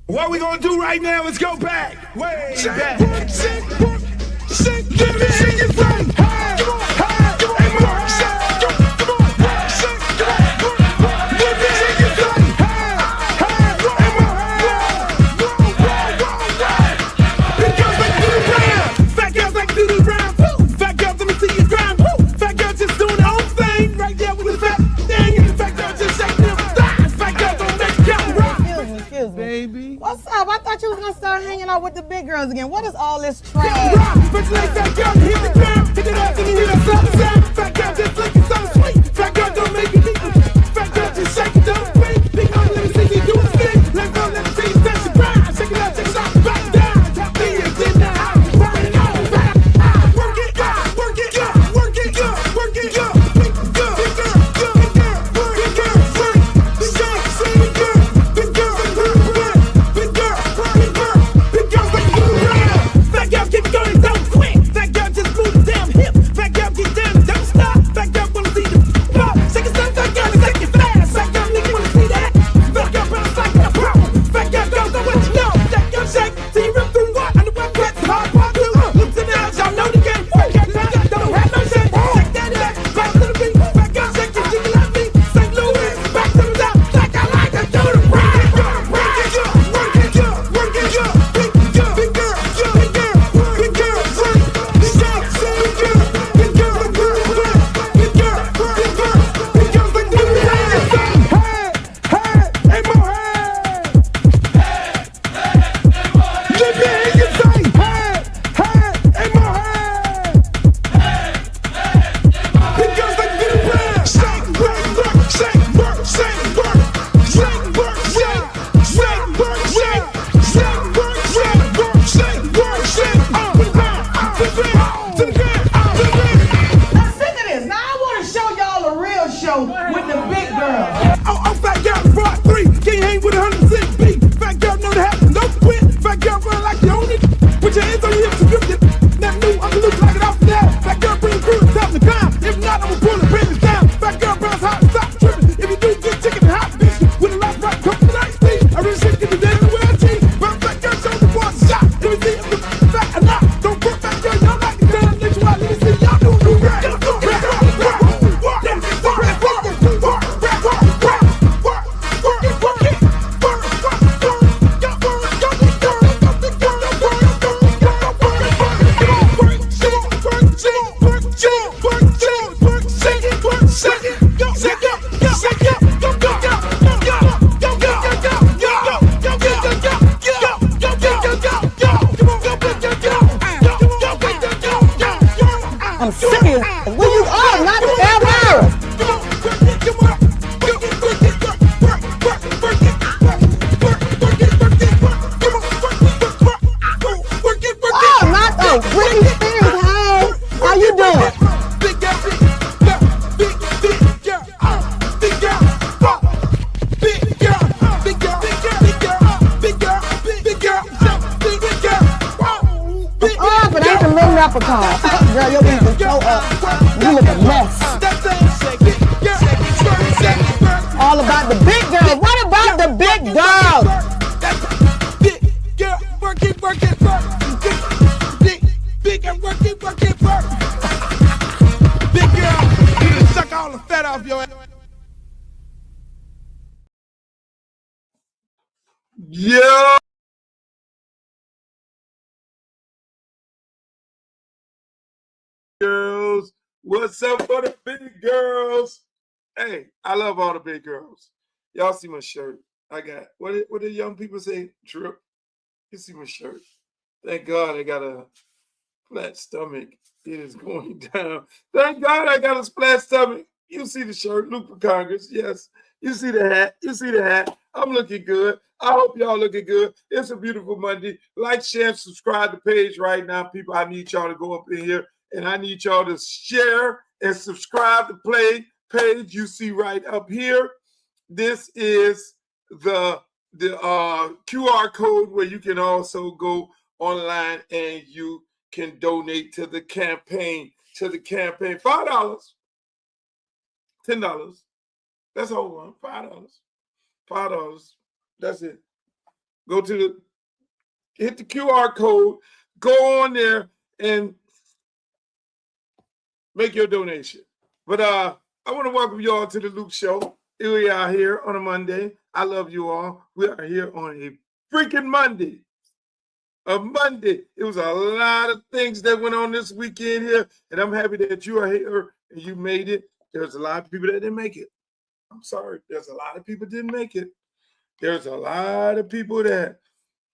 What we gonna do right now is go back, way back. Give me your thing. Baby. What's up? I thought you was gonna start hanging out with the big girls again. What is all this trash? Fat girl don't make it equal. Fat girl just shake it, don't speak. Big girl, let me see you do a spin. Let go, let me see you touch the ground. Shake it out, take it out, back down. Tap me and sit down. Work it out, work it, work it, work it, work it, big girl, big girl, big girl, big girl, big girl, big girl, big girl, big girl, big girl, big girls like you around. Fat girl keep going, don't quit. Fat girl just move the damn hip. Fat girl get down, don't stop. Fat girl wanna see the pop. Shake it, fat girl, shake it fast. Fat girl, nigga wanna see that. Fat girl bounce like a pro. Fat girl don't know what you know. Fat girl shake till you rip through what? On the web press, hard part two. Lips and out, y'all know the game. Fat girl don't have no shame. Shake that ass, bounce to the beat. Fat girl shake it, jiggle like me. St. Louis, back to the top. Fat girl like to do the ride. Work it, work it, work it, big girl, big girl, big girl, big girl, big girl, big girl, big girl, big girl, big girl, big girl, big girls like you around. Hey, hey, more let me hear you say, hey, more big girls like you around. Shake, work, shake, work, shake, work, shake, work, shake, shake, work, shake, shake, work, shake, work, shake, work, shake, to the ground, to the ground, to the ground, to the ground. Now sick of this. Now I want to show y'all a real show with the big girls. Oh, fat girl, brought 3. Can't hang with 100% beat. Fat girl, know that happens. Don't quit. Fat girl, run like you own it. Put your hands on your hips and grip it. Nothing new, I'm loose like it off the now. Fat girl, bring the crew to top the climb. If not, I'ma pull the business down. Fat girl, bounce hot, stop tripping. If you do, get chicken and hot bitch. With a lot right, come to the night speed. I really should get the day in the way I cheat. Bounce fat girl, show the boy a shot. Let me see if the fat or not. Don't put fat girl, y'all like the gun. Let you out, let me see y'all do the right. I'm serious. Where you are, not ever. Oh, not the Britney Spears. Hey, how you doing? Oh, but ain't the little leprechaun. Girl, your wings is so up. You look a mess. All about the big girls. What about the big girls? Big girl, work it, work it, work. Big girl, work it, work it, work. Big girl, you done suck all the fat off your ass. Yo. Girls, what's up for the big girls? Hey, I love all the big girls. Y'all see my shirt? I got what did young people say? Drip. You see my shirt? Thank God I got a flat stomach. It is going down. Thank God I got a flat stomach. You see the shirt, Luke for Congress. Yes. You see the hat. You see the hat. I'm looking good. I hope y'all looking good. It's a beautiful Monday. Like, share, and subscribe to the page right now, people. I need y'all to go up in here, and I need y'all to share and subscribe to the page you see right up here. This is the QR code where you can also go online and you can donate to the campaign. $5, $10. That's all one. $5. That's it. Go to hit the QR code, go on there and make your donation. But I want to welcome you all to the Luke Show. Here we are here on a Monday. I love you all. We are here on a freaking Monday. A Monday. It was a lot of things that went on this weekend here, and I'm happy that you are here and you made it. There's a lot of people that didn't make it. I'm sorry. There's a lot of people didn't make it. There's a lot of people that,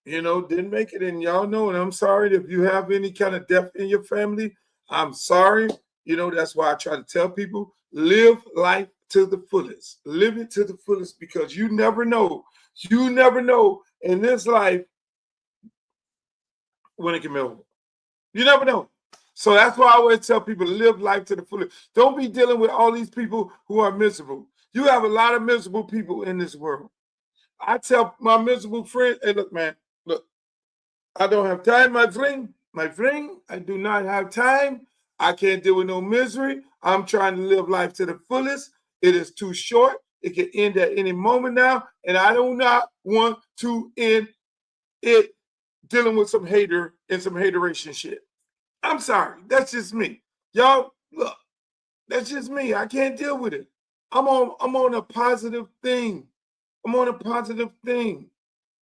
didn't make it, and y'all know, and I'm sorry if you have any kind of death in your family. I'm sorry. That's why I try to tell people, live life to the fullest. Live it to the fullest, because you never know. You never know in this life when it can be over. You never know. So that's why I always tell people, live life to the fullest. Don't be dealing with all these people who are miserable. You have a lot of miserable people in this world. I tell my miserable friends, hey, look, man, look, I don't have time, my friend. My friend, I do not have time. I can't deal with no misery. I'm trying to live life to the fullest. It is too short. It can end at any moment now, and I do not want to end it dealing with some hater and some hateration shit. I'm sorry. That's just me. Y'all, look, that's just me. I can't deal with it. I'm on a positive thing. I'm on a positive thing.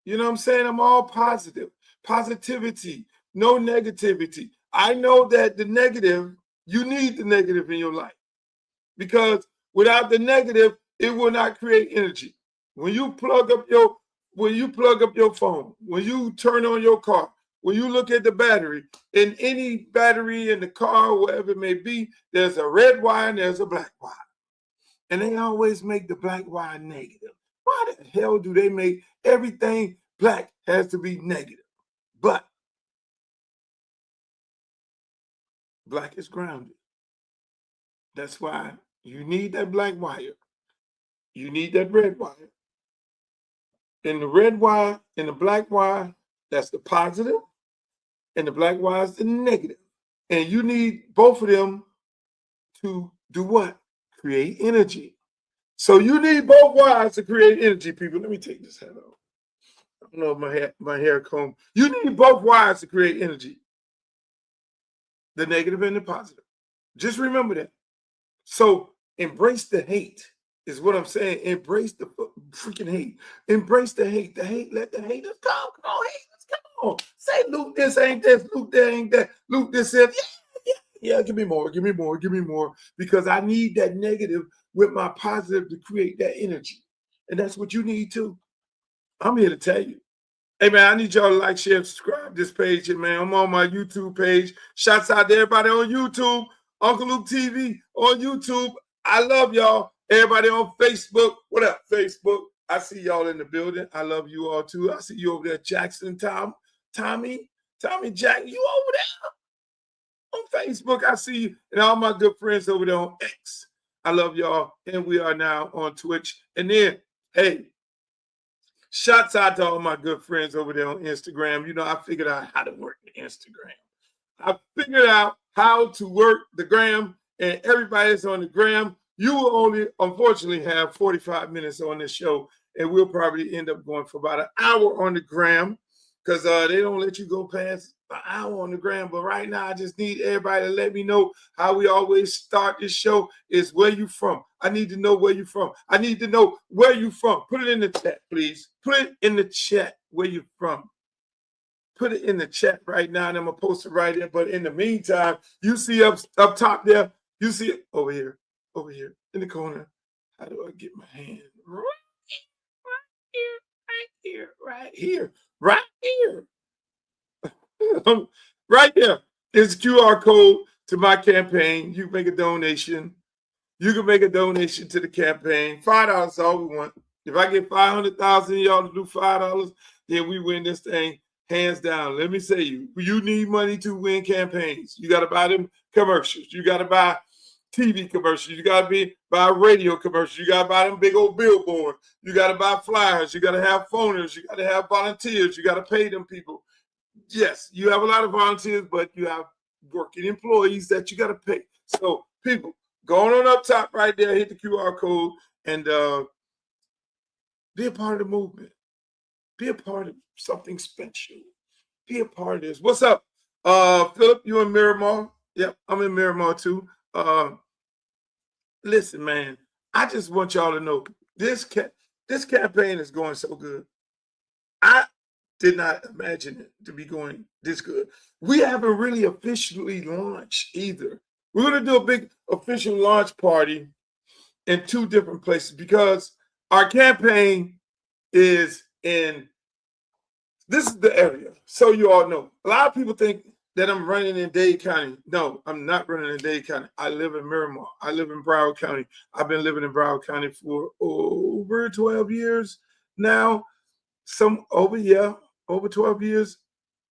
You know what I'm saying? I'm all positive. Positivity, no negativity. I know that the negative, you need the negative in your life, because without the negative, it will not create energy. When you plug up your phone, when you turn on your car, when you look at the battery, in any battery in the car, whatever it may be, there's a red wire and there's a black wire. And they always make the black wire negative. Why the hell do they make everything black has to be negative? But black is grounded. That's why you need that black wire. You need that red wire. And the red wire and the black wire, that's the positive, and the black wire is the negative. And you need both of them to do what? Create energy. So you need both wires to create energy, people. Let me take this hat off. I don't know if my hair comb. You need both wires to create energy. The negative and the positive. Just remember that. So embrace the hate is what I'm saying. Embrace the freaking hate. Embrace the hate. The hate, let the haters come. Come on, haters, come on. Say, Luke, this ain't this. Luke, that ain't that. Luke, this is, yeah, give me more, give me more, give me more. Because I need that negative with my positive to create that energy. And that's what you need too. I'm here to tell you. Hey, man, I need y'all to like, share, subscribe this page. And, man, I'm on my YouTube page. Shouts out to everybody on YouTube. Uncle Luke TV on YouTube. I love y'all. Everybody on Facebook. What up, Facebook? I see y'all in the building. I love you all, too. I see you over there, Jackson, Tommy Jack. You over there on Facebook. I see you. And all my good friends over there on X. I love y'all. And we are now on Twitch. And then, hey, shouts out to all my good friends over there on Instagram. I figured out how to work the Instagram. I figured out how to work the gram, and everybody's on the gram. You will only, unfortunately, have 45 minutes on this show, and we'll probably end up going for about an hour on the gram, because they don't let you go past an hour on the gram. But right now, I just need everybody to let me know how we always start this show is where you from. I need to know where you from. I need to know where you from. Put it in the chat, please. Put it in the chat where you from. Put it in the chat right now, and I'm going to post it right there. But in the meantime, you see up top there, you see it over here, in the corner. How do I get my hand? Right here. Right there. It's QR code to my campaign. You make a donation. You can make a donation to the campaign. $5 is all we want. If I get 500,000 of y'all to do $5, then we win this thing. Hands down. Let me say you need money to win campaigns. You got to buy them commercials. You got to buy TV commercials. You got to buy radio commercials. You got to buy them big old billboards. You got to buy flyers. You got to have phoners. You got to have volunteers. You got to pay them people. Yes, you have a lot of volunteers, but you have working employees that you got to pay. So people, going on up top right there, hit the QR code and be a part of the movement. Be a part of something special. Be a part of this. What's up? Philip, you in Miramar? Yep, I'm in Miramar too. Listen, man, I just want y'all to know this campaign is going so good. I did not imagine it to be going this good. We haven't really officially launched either. We're going to do a big official launch party in 2 different places because our campaign is in, this is the area. So you all know. A lot of people think that I'm running in Dade County. No, I'm not running in Dade County. I live in Miramar. I live in Broward County. I've been living in Broward County for over 12 years now. Over 12 years.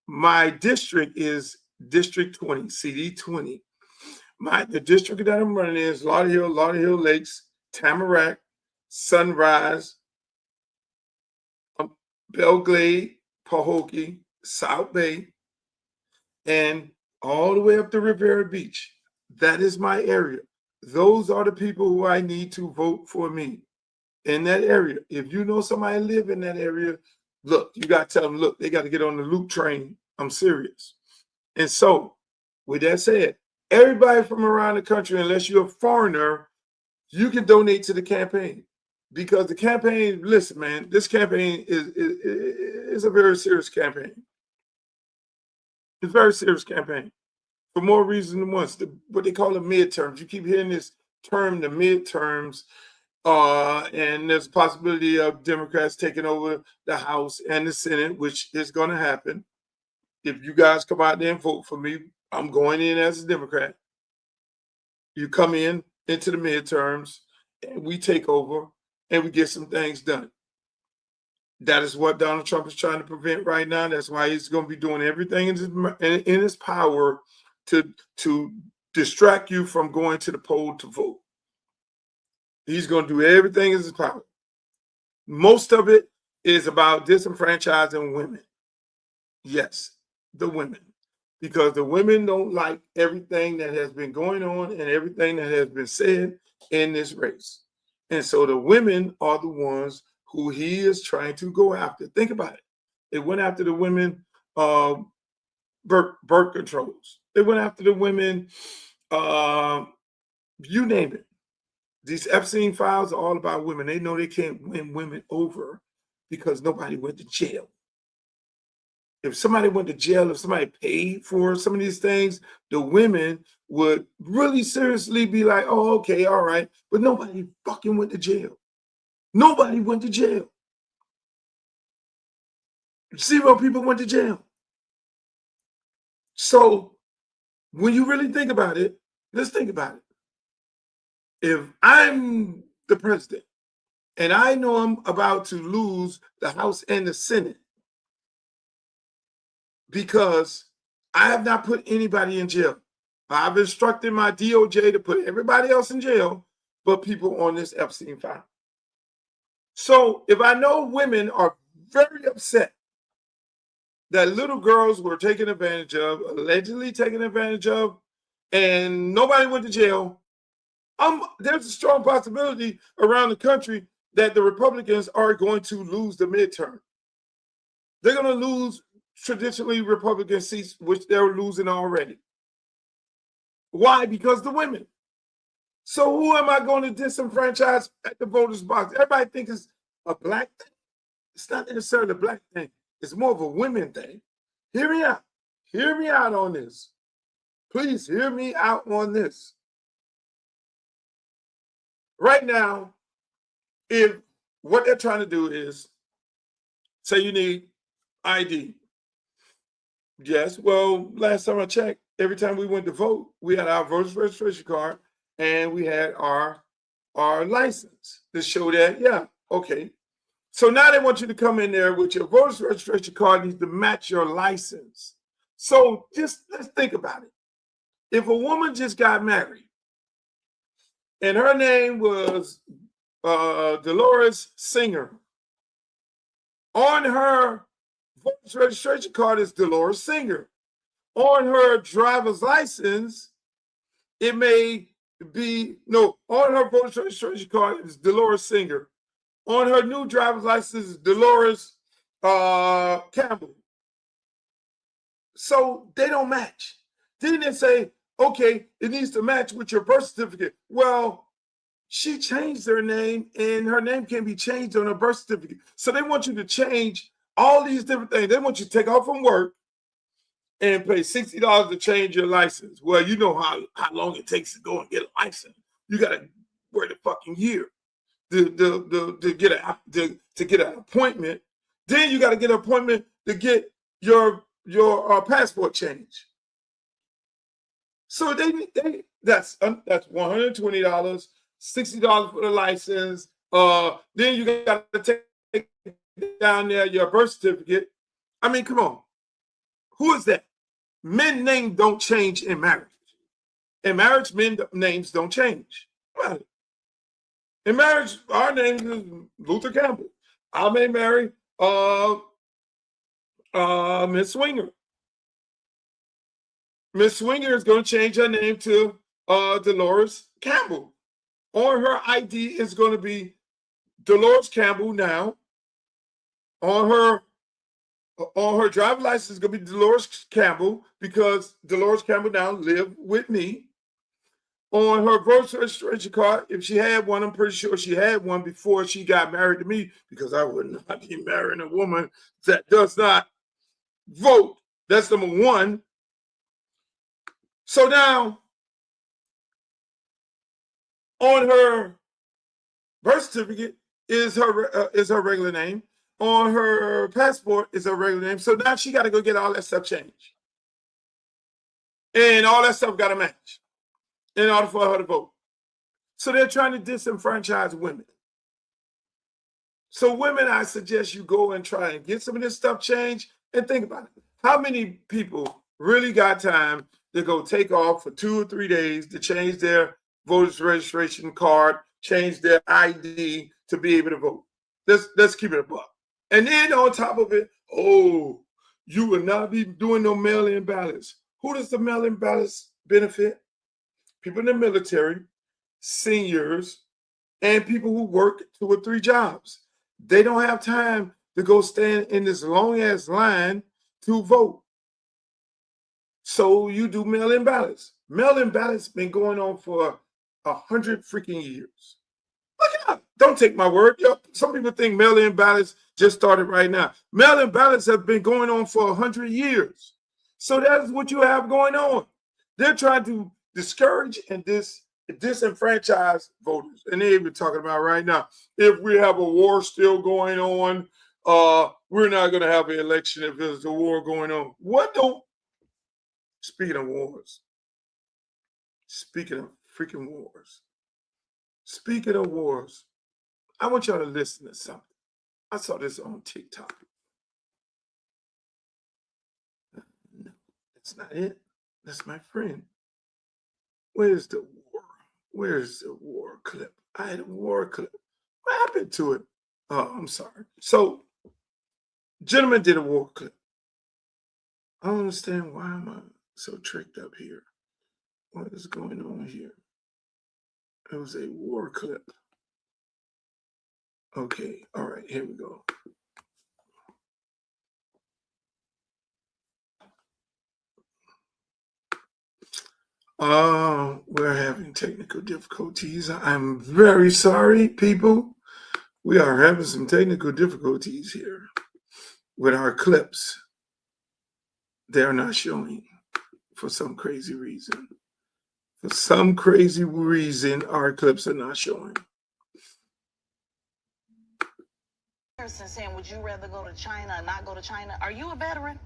My district is District 20, CD 20. The district that I'm running is Lauderhill Lakes, Tamarack, Sunrise, Belglade, Pahokee, South Bay, and all the way up to Riviera Beach. That is my area. Those are the people who I need to vote for me in that area. If you know somebody live in that area, look, you got to tell them, look, they got to get on the loop train. I'm serious. And so, with that said, everybody from around the country, unless you're a foreigner, you can donate to the campaign. Because the campaign, listen, man, this campaign is a very serious campaign. It's a very serious campaign for more reasons than once. What they call the midterms. You keep hearing this term, the midterms, and there's a possibility of Democrats taking over the House and the Senate, which is going to happen. If you guys come out there and vote for me, I'm going in as a Democrat. You come into the midterms, and we take over, and we get some things done. That is what Donald Trump is trying to prevent right now. That's why he's going to be doing everything in his power to distract you from going to the poll to vote. He's going to do everything in his power. Most of it is about disenfranchising women. Yes, the women. Because the women don't like everything that has been going on and everything that has been said in this race. And so the women are the ones who he is trying to go after. Think about it. They went after the women birth controls. They went after the women, you name it. These Epstein files are all about women. They know they can't win women over because nobody went to jail. If somebody went to jail, if somebody paid for some of these things, the women would really seriously be like, oh, okay, all right. But nobody fucking went to jail. Nobody went to jail. 0 people went to jail. So when you really think about it, let's think about it. If I'm the president and I know I'm about to lose the House and the Senate because I have not put anybody in jail. I've instructed my DOJ to put everybody else in jail but people on this Epstein file. So if I know women are very upset that little girls were taken advantage of, allegedly taken advantage of, and nobody went to jail, there's a strong possibility around the country that the Republicans are going to lose the midterm. They're going to lose traditionally Republican seats, which they're losing already. Why? Because the women. So who am I going to disenfranchise at the voters' box? Everybody thinks it's a black thing. It's not necessarily a black thing. It's more of a women thing. Hear me out. Hear me out on this. Please hear me out on this. Right now, if what they're trying to do is say you need ID. Yes, well, last time I checked, every time we went to vote, we had our voter's registration card and we had our license to show that, yeah, okay. So now they want you to come in there with your voter's registration card needs to match your license. So just let's think about it. If a woman just got married and her name was Dolores Singer, on her voter's registration card is Dolores Singer. On her driver's license, it may be, no, on her voter's registration card is Dolores Singer. On her new driver's license is Dolores Campbell. So they don't match. Then they say, okay, it needs to match with your birth certificate. Well, she changed her name, and her name can be changed on her birth certificate. So they want you to change all these different things. They want you to take off from work and pay $60 to change your license. Well, you know how long it takes to go and get a license. You got to wait a fucking year to get an appointment. Then you got to get an appointment to get your passport changed. So that's $120, $60 for the license. Then you got to take down there your birth certificate. I mean, come on. Who is that? Men names don't change in marriage. In marriage, men names don't change. Well, in marriage, our name is Luther Campbell. I may marry Miss Swinger. Miss Swinger is going to change her name to Dolores Campbell. On her ID is going to be Dolores Campbell now. On her driver's license is going to be Dolores Campbell because Dolores Campbell now live with me. On her birth registration card, if she had one, I'm pretty sure she had one before she got married to me, because I would not be marrying a woman that does not vote. That's number one. So now, on her birth certificate is her regular name. On her passport is her regular name. So now she got to go get all that stuff changed. And all that stuff got to match in order for her to vote. So they're trying to disenfranchise women. So women, I suggest you go and try and get some of this stuff changed and think about it. How many people really got time to go take off for 2 or 3 days to change their voter's registration card, change their ID to be able to vote? Let's keep it a buck. And then on top of it, oh, you will not be doing no mail-in ballots. Who does the mail-in ballots benefit? People in the military, seniors, and people who work 2 or 3 jobs. They don't have time to go stand in this long-ass line to vote. So you do mail-in ballots. Mail-in ballots been going on for 100 freaking years. Look it up. Don't take my word. Some people think mail-in ballots just started right now. Mail-in ballots have been going on for 100 years. So that's what you have going on. They're trying to discourage and disenfranchise voters. And they're even talking about right now, if we have a war still going on, we're not going to have an election if there's a war going on. Speaking of wars, speaking of freaking wars, speaking of wars, I want y'all to listen to something. I saw this on TikTok. No, that's not it. That's my friend. Where's the war? Where's the war clip? I had a war clip. What happened to it? Oh, I'm sorry. So, gentleman did a war clip. I don't understand why am I so tricked up here. What is going on here? It was a war clip. Okay, all right, here we go. We're having technical difficulties. I'm very sorry, people. We are having some technical difficulties here with our clips. They're not showing for some crazy reason. For some crazy reason, our clips are not showing. Person saying, would you rather go to China or not go to China? Are you a veteran?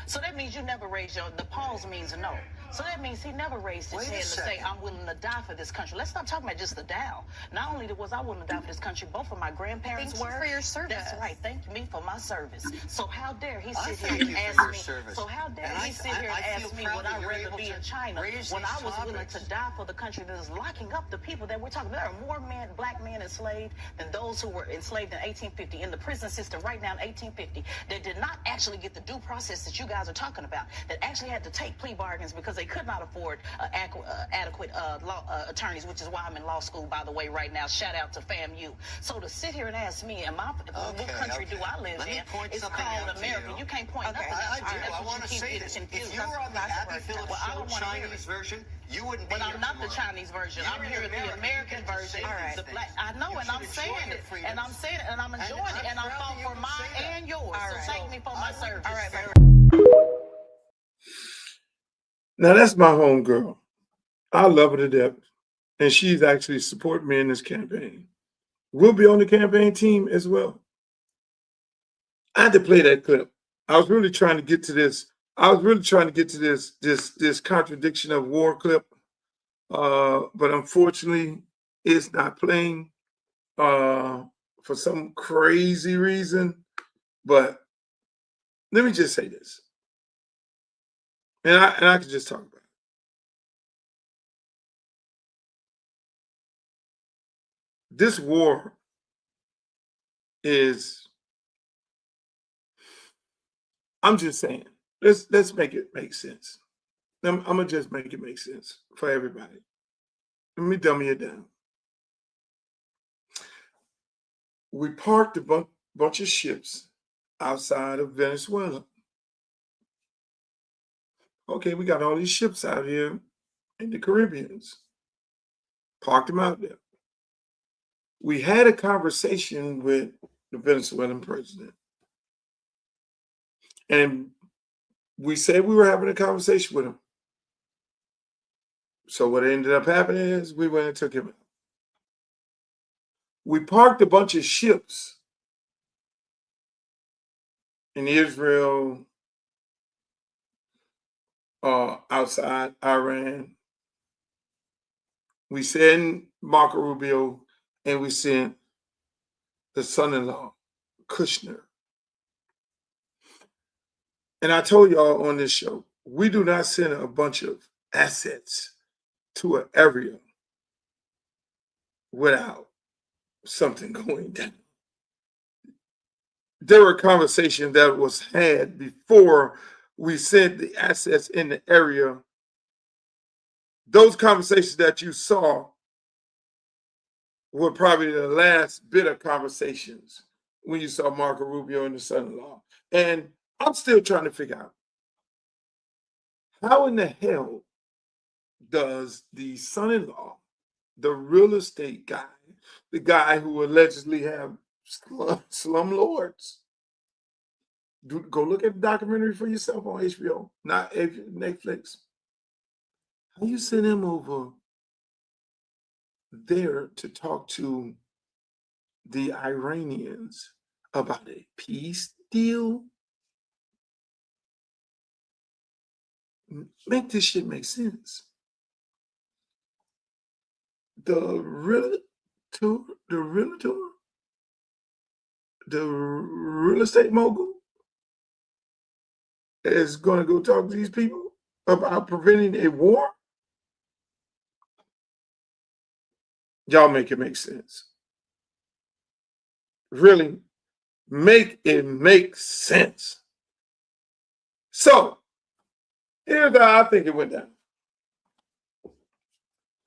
So that means you never raised the pause means no. So that means he never raised his hand to say, I'm willing to die for this country. Let's stop talking about just the down. Not only was I willing to die for this country, both of my grandparents were. Thank you for your service. That's right. Thank me for my service. So how dare he sit here and ask me. So how dare he sit here and ask me would I rather be in China when I was willing to die for the country that is locking up the people that we're talking about. There are more black men enslaved than those who were enslaved in 1850 in the prison system right now in 1850 that did not actually get the due process that you guys are talking about, that actually had to take plea bargains because they could not afford adequate law attorneys, which is why I'm in law school, by the way, right now. Shout out to FAMU. So to sit here and ask me, what country do I live man. It's called America. You can't point nothing. I do. I want to say this. If you were on the Abby Phillips show Chinese version, you wouldn't be here I'm not tomorrow. the Chinese version. I'm here with the American version. The black. I know, and I'm saying it, and I'm saying it, and I'm enjoying it, and I'm fought for mine and yours. So thank me for my service. All right. Now that's my homegirl. I love her to death, and she's actually supporting me in this campaign. We'll be on the campaign team as well. I had to play that clip. I was really trying to get to this. This contradiction of war clip, but unfortunately, it's not playing for some crazy reason. But let me just say this, and I can just talk about it. This war is, I'm just saying, let's make it make sense. I'm gonna just make it make sense for everybody. Let me dummy it down. We parked a bunch of ships outside of Venezuela. Okay, we got all these ships out here in the Caribbeans. Parked them out there. We had a conversation with the Venezuelan president. And we said we were having a conversation with him. So what ended up happening is we went and took him out. We parked a bunch of ships in Israel, outside Iran. We sent Marco Rubio, and we sent the son-in-law, Kushner. And I told y'all on this show, we do not send a bunch of assets to an area without something going down. There were conversations that was had before we sent the assets in the area. Those conversations that you saw were probably the last bit of conversations when you saw Marco Rubio and the son-in-law. And I'm still trying to figure out, how in the hell does the son-in-law, the real estate guy, the guy who allegedly have slum lords, go look at the documentary for yourself on HBO, not Netflix. How you send him over there to talk to the Iranians about a peace deal? Make this shit make sense. The real estate mogul is going to go talk to these people about preventing a war? Y'all make it make sense. Really, make it make sense. So, here's how I think it went down.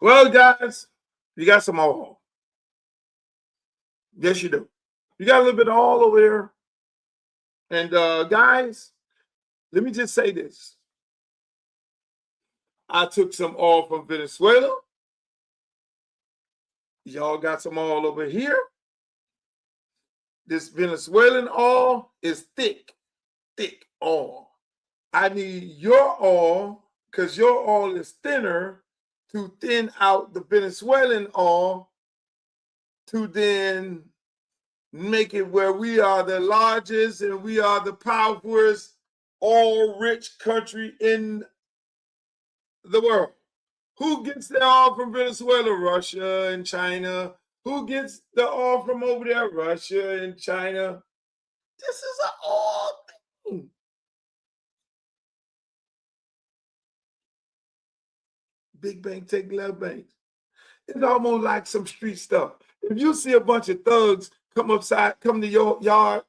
Well, guys, you got some oil. Yes, you do. You got a little bit of oil over there. And guys, let me just say this. I took some oil from Venezuela. Y'all got some oil over here. This Venezuelan oil is thick oil. I need your oil, because your oil is thinner, to thin out the Venezuelan oil, to then make it where we are the largest and we are the powerfulest oil-rich country in the world. Who gets the oil from Venezuela? Russia and China. Who gets the oil from over there? Russia and China. This is an oil thing. Big bank take left banks. It's almost like some street stuff. If you see a bunch of thugs come to your yard,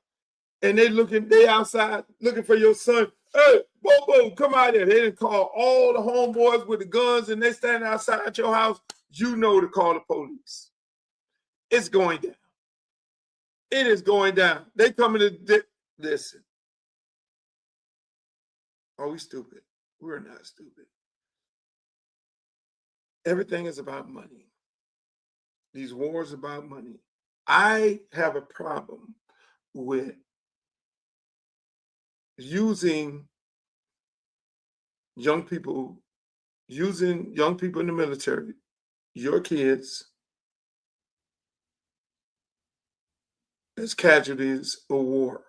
and they outside looking for your son, hey, Bobo, come out here. They didn't call all the homeboys with the guns, and they standing outside your house. You know to call the police. It's going down. It is going down. They coming to Listen. Are we stupid? We're not stupid. Everything is about money. These wars about money. I have a problem with using young people in the military, your kids, as casualties of war.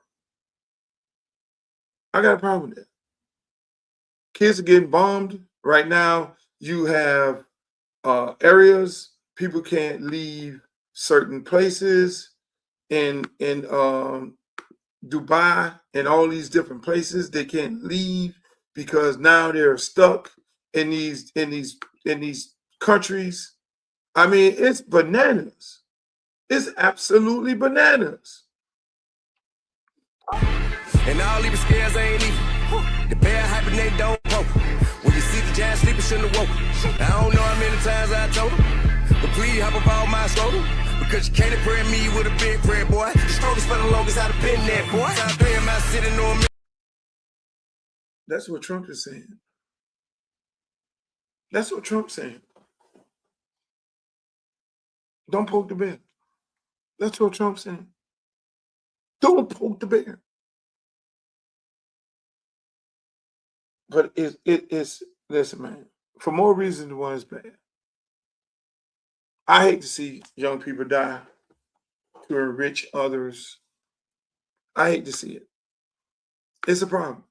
I got a problem with that. Kids are getting bombed. Right now, you have areas, people can't leave certain places in Dubai and all these different places. They can't leave because now they're stuck in these countries. I mean, it's bananas. It's absolutely bananas. And all these scares ain't even. The bear hibernate don't poke. When you see the giant sleeping, shouldn't have woke. I don't know how many times I told him, but please hop up all my shoulder. Because you can't impress me with a big prayer, boy. The strongest for the longest I've been there, boy. I've been my city, no me. That's what Trump is saying. That's what Trump's saying. Don't poke the bear. That's what Trump's saying. Don't poke the bear. But it's listen, man, for more reasons than one is bad. I hate to see young people die to enrich others. I hate to see it. It's a problem.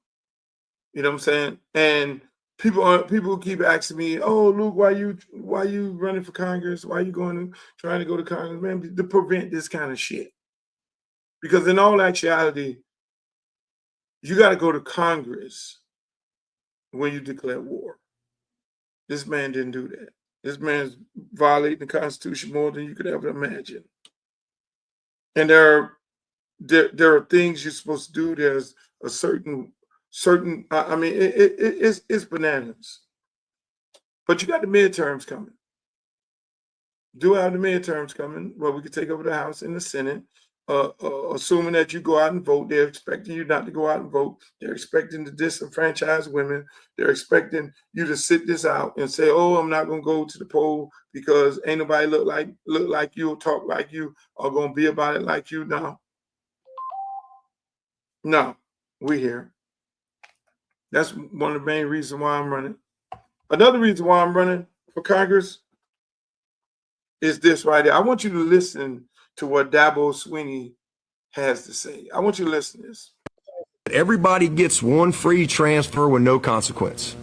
You know what I'm saying? And people keep asking me, "Oh, Luke, why you running for Congress? Why you trying to go to Congress, man, to prevent this kind of shit?" Because in all actuality, you got to go to Congress when you declare war. This man didn't do that. This man's violating the Constitution more than you could ever imagine. And there are things you're supposed to do. There's a certain. I mean, it's bananas. But you got the midterms coming. Do have the midterms coming, where we could take over the House and the Senate. Assuming that you go out and vote, they're expecting you not to go out and vote. They're expecting to disenfranchise women. They're expecting you to sit this out and say, "Oh, I'm not going to go to the poll because ain't nobody look like you or talk like you or going to be about it like you." No, we here. That's one of the main reasons why I'm running. Another reason why I'm running for Congress is this right here. I want you to listen to what Dabo Swinney has to say. I want you to listen to this. Everybody gets one free transfer with no consequence.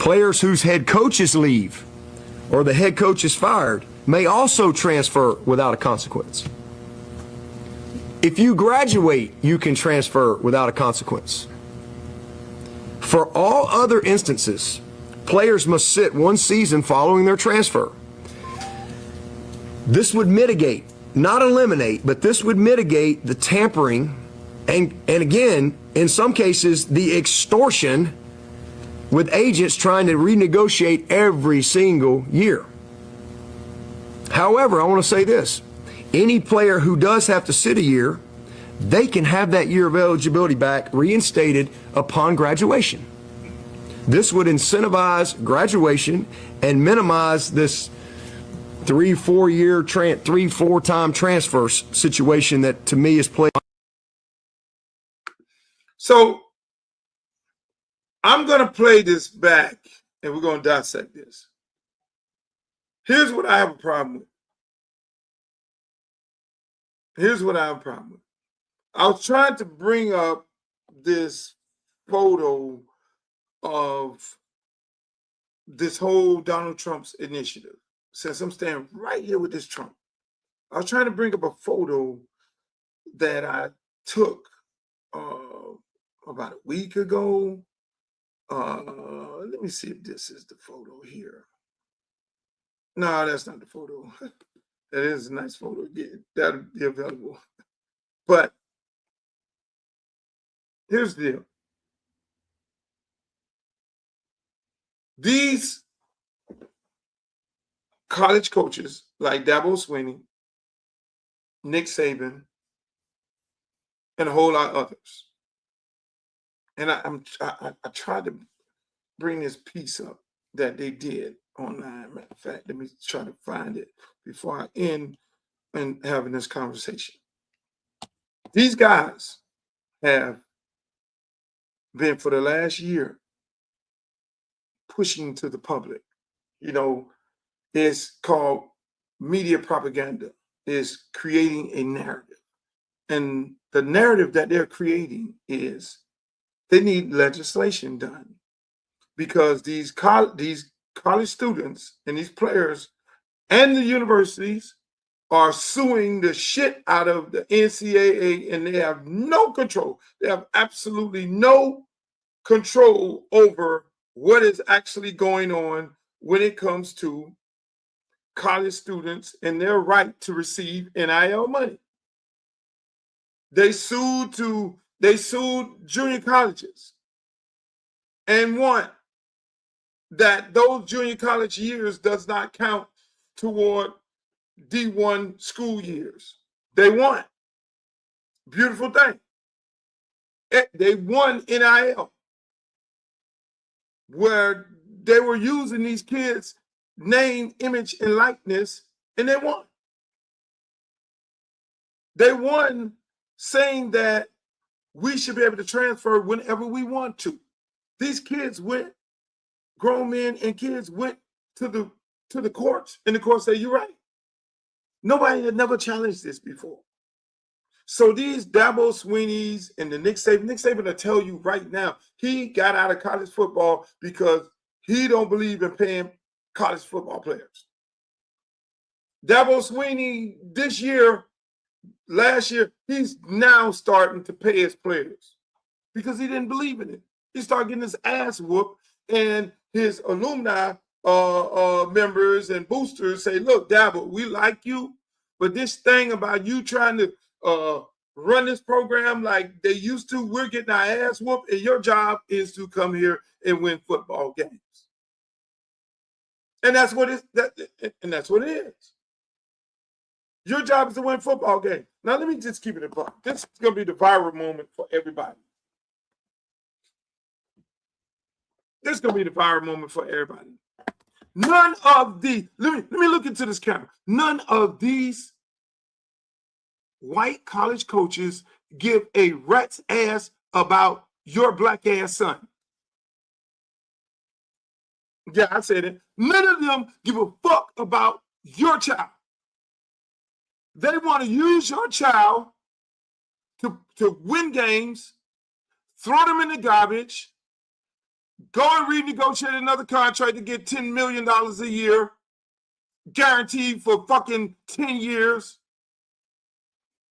Players whose head coaches leave or the head coach is fired may also transfer without a consequence. If you graduate, you can transfer without a consequence. For all other instances, players must sit one season following their transfer. This would mitigate, not eliminate, but this would mitigate the tampering and again, in some cases, the extortion with agents trying to renegotiate every single year. However, I want to say this. Any player who does have to sit a year, they can have that year of eligibility back reinstated upon graduation. This would incentivize graduation and minimize this 3-4 time transfer situation that to me is played. So I'm going to play this back and we're going to dissect this. Here's what I have a problem with. I was trying to bring up this photo of this whole Donald Trump's initiative. Since I'm standing right here with this Trump, I was trying to bring up a photo that I took about a week ago. Let me see if this is the photo here. No, that's not the photo. That is a nice photo. That'll be available. But here's the deal. These college coaches like Dabo Swinney, Nick Saban, and a whole lot of others. And I tried to bring this piece up that they did online. Matter of fact, let me try to find it before I end and having this conversation. These guys have been for the last year pushing to the public. You know, it's called media propaganda. Is creating a narrative. And the narrative that they're creating is they need legislation done because these college students and these players and the universities are suing the shit out of the NCAA, and they have no control. They have absolutely no control over what is actually going on when it comes to college students and their right to receive NIL money. They sued junior colleges and won that those junior college years does not count toward D1 school years. They won. Beautiful thing. They won NIL, where they were using these kids' name, image, and likeness, and they won. They won saying that we should be able to transfer whenever we want to. These kids went, grown men and kids went to the courts, and the court said, you're right. Nobody had never challenged this before. So these Dabo Swinneys and the Nick Saban will tell you right now, he got out of college football because he don't believe in paying college football players. Dabo Swinney last year, he's now starting to pay his players because he didn't believe in it. He started getting his ass whooped, and his alumni members and boosters say, look, Dabo, we like you, but this thing about you trying to run this program like they used to, we're getting our ass whooped, and your job is to come here and win football games. And that's what it is. Your job is to win football games. Now, let me just keep it in mind. This is going to be the viral moment for everybody. This is going to be the viral moment for everybody. None of the, let me look into this camera. None of these white college coaches give a rat's ass about your black ass son. Yeah, I said it. None of them give a fuck about your child. They want to use your child to win games, throw them in the garbage, go and renegotiate another contract to get $10 million a year, guaranteed for fucking 10 years,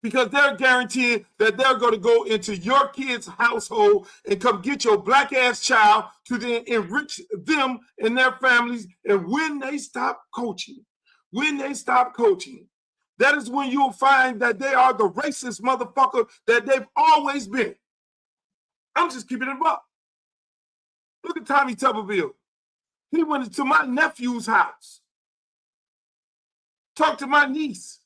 because they're guaranteeing that they're going to go into your kid's household and come get your black ass child to then enrich them and their families. And when they stop coaching, that is when you'll find that they are the racist motherfucker that they've always been. I'm just keeping it up. Look at Tommy Tuberville. He went into my nephew's house, talked to my niece,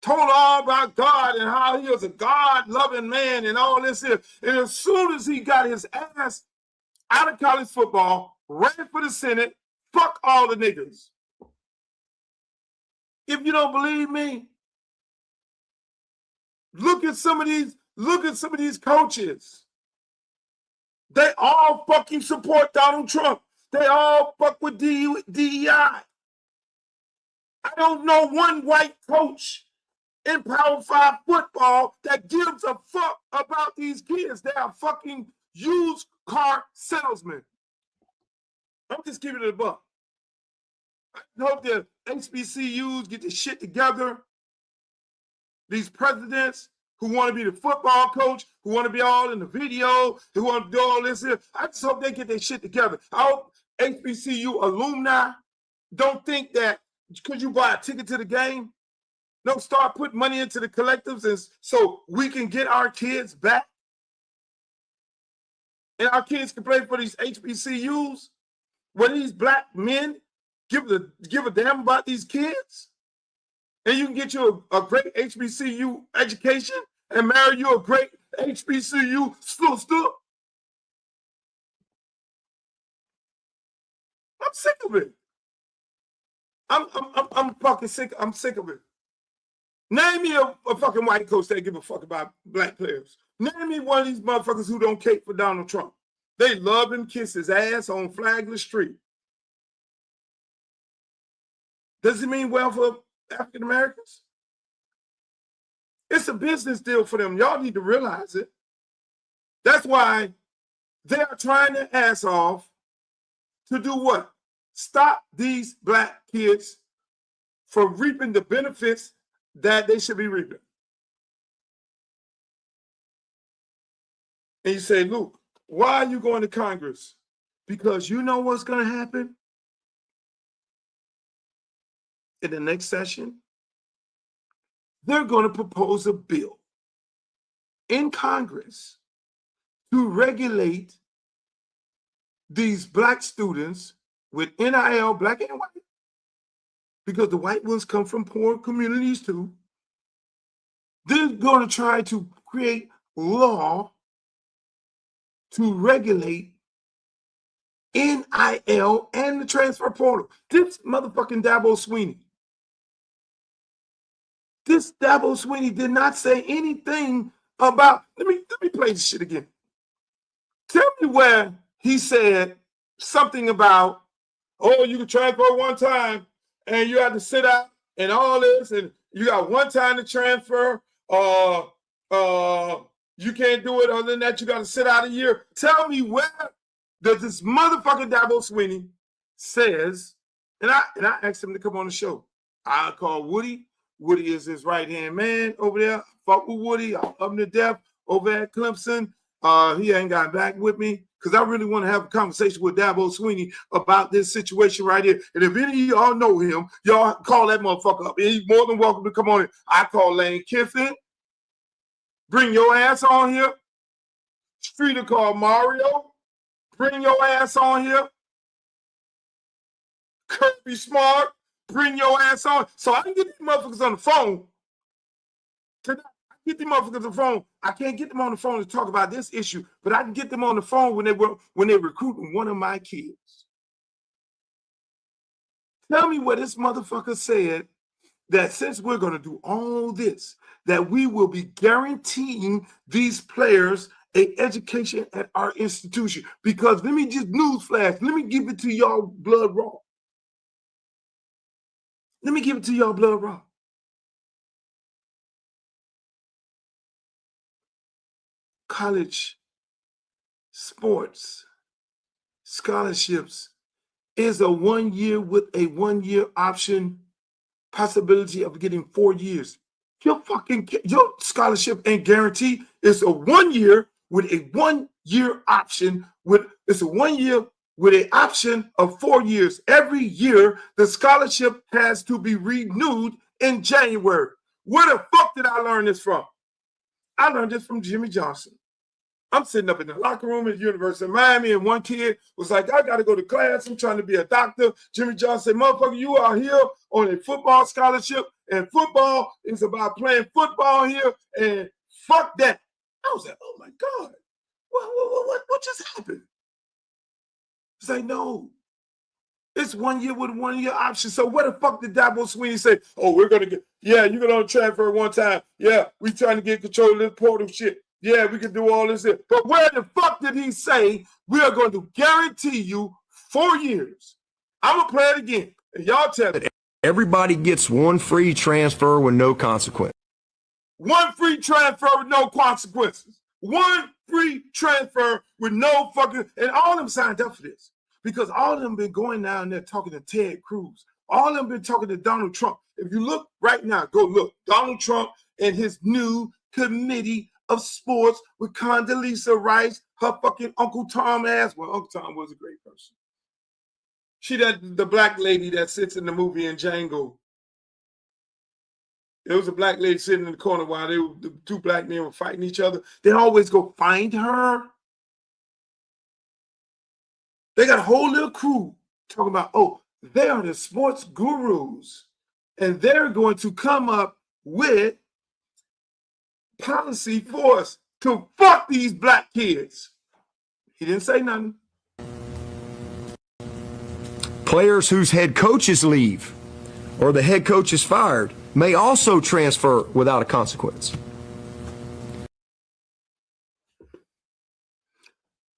told her all about God and how he was a God-loving man and all this here. And as soon as he got his ass out of college football, ran for the Senate, fuck all the niggas. If you don't believe me, look at some of these coaches. They all fucking support Donald Trump. They all fuck with DEI. I don't know one white coach in Power 5 football that gives a fuck about these kids. They are fucking used car salesmen. I'm just giving it a buck. I hope the HBCUs get this shit together. These presidents who want to be the football coach, who want to be all in the video, who want to do all this here, I just hope they get their shit together. I hope HBCU alumni don't think that because you buy a ticket to the game, don't start putting money into the collectives and so we can get our kids back. And our kids can play for these HBCUs where these black men give a damn about these kids. And you can get you a great HBCU education and marry you a great HBCU sister. I'm sick of it. I'm fucking sick. I'm sick of it. Name me a fucking white coach that give a fuck about black players. Name me one of these motherfuckers who don't cape for Donald Trump. They love and kiss his ass on Flagler Street. Does it mean well for African Americans? It's a business deal for them. Y'all need to realize it. That's why they are trying their ass off to do what? Stop these black kids from reaping the benefits that they should be reaping. And you say, Luke, why are you going to Congress? Because you know what's going to happen in the next session? They're going to propose a bill in Congress to regulate these black students with NIL, black and white, because the white ones come from poor communities too. They're going to try to create law to regulate NIL and the transfer portal. This motherfucking Dabo Swinney. This Dabo Swinney did not say anything about, let me play this shit again. Tell me where he said something about, oh, you can transfer one time and you have to sit out and all this, and you got one time to transfer, you can't do it. Other than that, you got to sit out a year. Tell me where does this motherfucker Dabo Swinney says, and I asked him to come on the show. I called Woody. Woody is his right-hand man over there. Fuck with Woody. I love him to death over at Clemson. He ain't got back with me because I really want to have a conversation with Dabo Swinney about this situation right here. And if any of y'all know him, y'all call that motherfucker up. He's more than welcome to come on in. I call Lane Kiffin. Bring your ass on here. Streeter called Mario. Bring your ass on here. Kirby Smart. Bring your ass on. So I can get these motherfuckers on the phone. Tonight, I can get these motherfuckers on the phone. I can't get them on the phone to talk about this issue, but I can get them on the phone when they're recruiting one of my kids. Tell me what this motherfucker said that since we're going to do all this, that we will be guaranteeing these players an education at our institution. Because let me just newsflash, let me give it to y'all blood raw. Let me give it to y'all blood raw. College sports scholarships is a 1 year with a 1 year option, possibility of getting 4 years. Your scholarship ain't guaranteed. It's a 1 year with a 1 year option. It's a 1 year with an option of 4 years. Every year, the scholarship has to be renewed in January. Where the fuck did I learn this from? I learned this from Jimmy Johnson. I'm sitting up in the locker room at the University of Miami, and one kid was like, I got to go to class. I'm trying to be a doctor. Jimmy Johnson said, motherfucker, you are here on a football scholarship, and football is about playing football here, and fuck that. I was like, oh, my God. What just happened? It's like, no. It's 1 year with a 1 year option. So what the fuck did Dabo Swinney say? Oh, we're going to get, yeah, you're going to transfer one time. Yeah, we trying to get control of this portal shit. Yeah, we can do all this. But where the fuck did he say we are going to guarantee you 4 years? I'm going to play it again. And y'all tell me. Everybody gets one free transfer with no consequence. One free transfer with no consequences. One free transfer with no fucking, and all of them signed up for this. Because all of them been going down there talking to Ted Cruz. All of them been talking to Donald Trump. If you look right now, go look. Donald Trump and his new committee of sports with Condoleezza Rice, her fucking Uncle Tom ass. Well, Uncle Tom was a great person. She the black lady that sits in the movie in Django. There was a black lady sitting in the corner while the two black men were fighting each other. They always go find her. They got a whole little crew talking about, oh, they are the sports gurus. And they're going to come up with policy for us to fuck these black kids. He didn't say nothing. Players whose head coaches leave or the head coach is fired may also transfer without a consequence.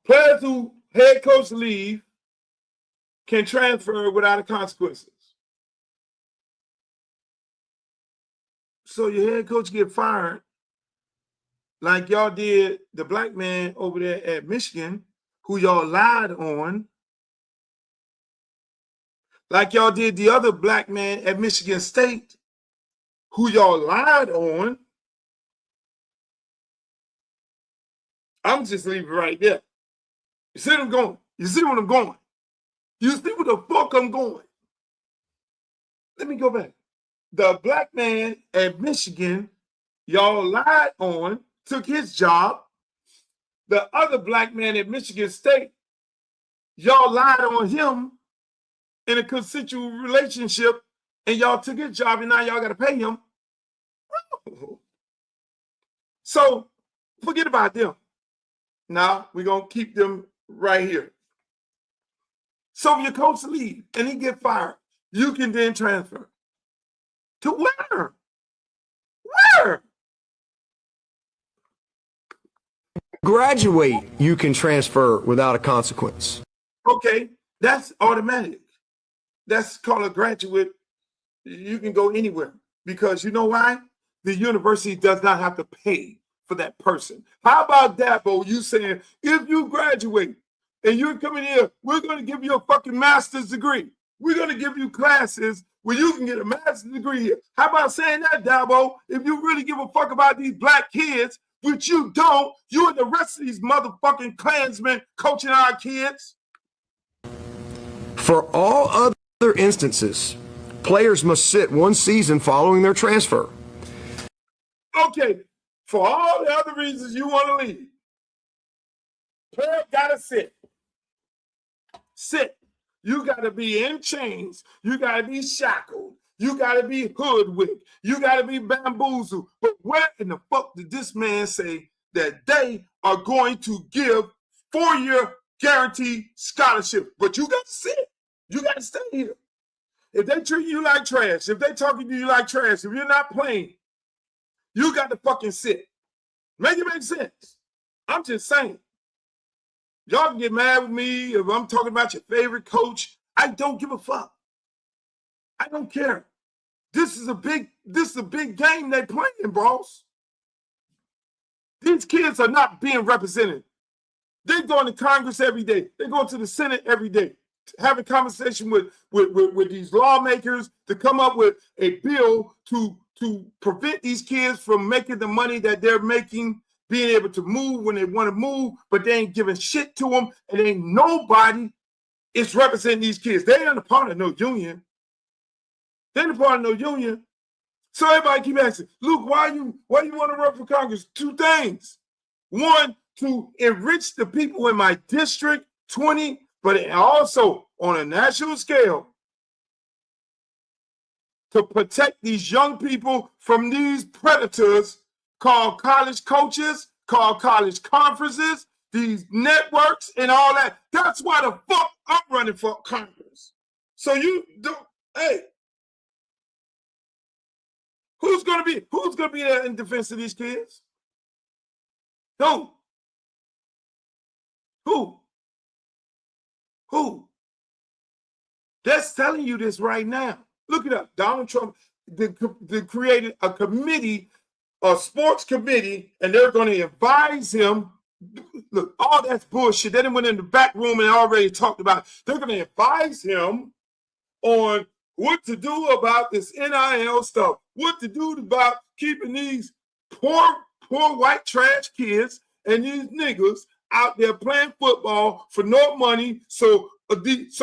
Players who head coach leave can transfer without consequences. So your head coach get fired, like y'all did the black man over there at Michigan, who y'all lied on, like y'all did the other black man at Michigan State, who y'all lied on. I'm just leaving right there. You see what I'm going? You see what I'm going? You see where the fuck I'm going? Let me go back. The black man at Michigan, y'all lied on, took his job. The other black man at Michigan State, y'all lied on him in a consensual relationship, and y'all took his job, and now y'all got to pay him. So forget about them. Now we're going to keep them right here. So if your coach leave and he get fired, you can then transfer. To where? Where? Graduate, you can transfer without a consequence. Okay, that's automatic. That's called a graduate. You can go anywhere because you know why? The university does not have to pay for that person. How about Dabo, you saying, if you graduate and you're coming here, we're going to give you a fucking master's degree. We're going to give you classes where you can get a master's degree here. How about saying that, Dabo? If you really give a fuck about these black kids, which you don't, you and the rest of these motherfucking Klansmen coaching our kids. For all other instances, players must sit one season following their transfer. Okay, for all the other reasons you want to leave, player gotta sit. Sit. You gotta be in chains. You gotta be shackled. You gotta be hoodwinked. You gotta be bamboozled. But where in the fuck did this man say that they are going to give 4-year guaranteed scholarship? But you gotta sit. You gotta stay here. If they treat you like trash, if they talking to you like trash, if you're not playing, you got to fucking sit. Make it make sense. I'm just saying. Y'all can get mad with me if I'm talking about your favorite coach. I don't give a fuck. I don't care. This is a big game they playing, bros. These kids are not being represented. They're going to Congress every day. They're going to the Senate every day, having conversation with these lawmakers to come up with a bill to prevent these kids from making the money that they're making, being able to move when they want to move, but they ain't giving shit to them, and ain't nobody is representing these kids. They ain't a part of no union. They ain't a part of no union. So everybody keep asking, Luke, why you want to run for Congress? 2 things. 1, to enrich the people in my district, 20, but also on a national scale, to protect these young people from these predators called college coaches, called college conferences, these networks and all that. That's why the fuck I'm running for Congress. So you don't, hey, who's gonna be there in defense of these kids? Who? That's telling you this right now. Look it up. Donald Trump created a committee, a sports committee, and they're going to advise him. Look, all that's bullshit. They done went in the back room and already talked about it. They're going to advise him on what to do about this NIL stuff, what to do about keeping these poor white trash kids and these niggas out there playing football for no money. So these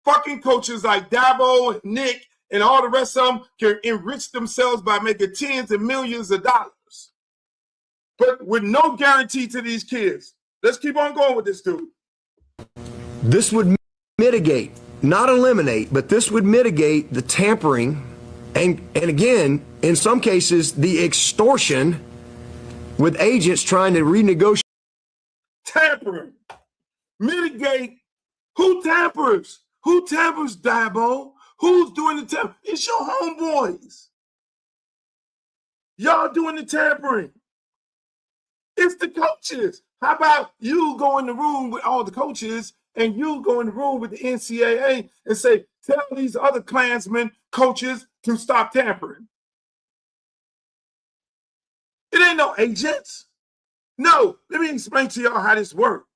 fucking coaches like Dabo and Nick and all the rest of them can enrich themselves by making tens of millions of dollars, but with no guarantee to these kids. Let's keep on going with this, dude. This would mitigate, not eliminate, but this would mitigate the tampering And again, in some cases, the extortion with agents trying to renegotiate. Tampering. Mitigate. Who tampers? Who tampers, Dabo? Who's doing the tampering? It's your homeboys. Y'all doing the tampering. It's the coaches. How about you go in the room with all the coaches and you go in the room with the NCAA and say, tell these other Klansmen coaches to stop tampering. It ain't no agents. No, let me explain to y'all how this works.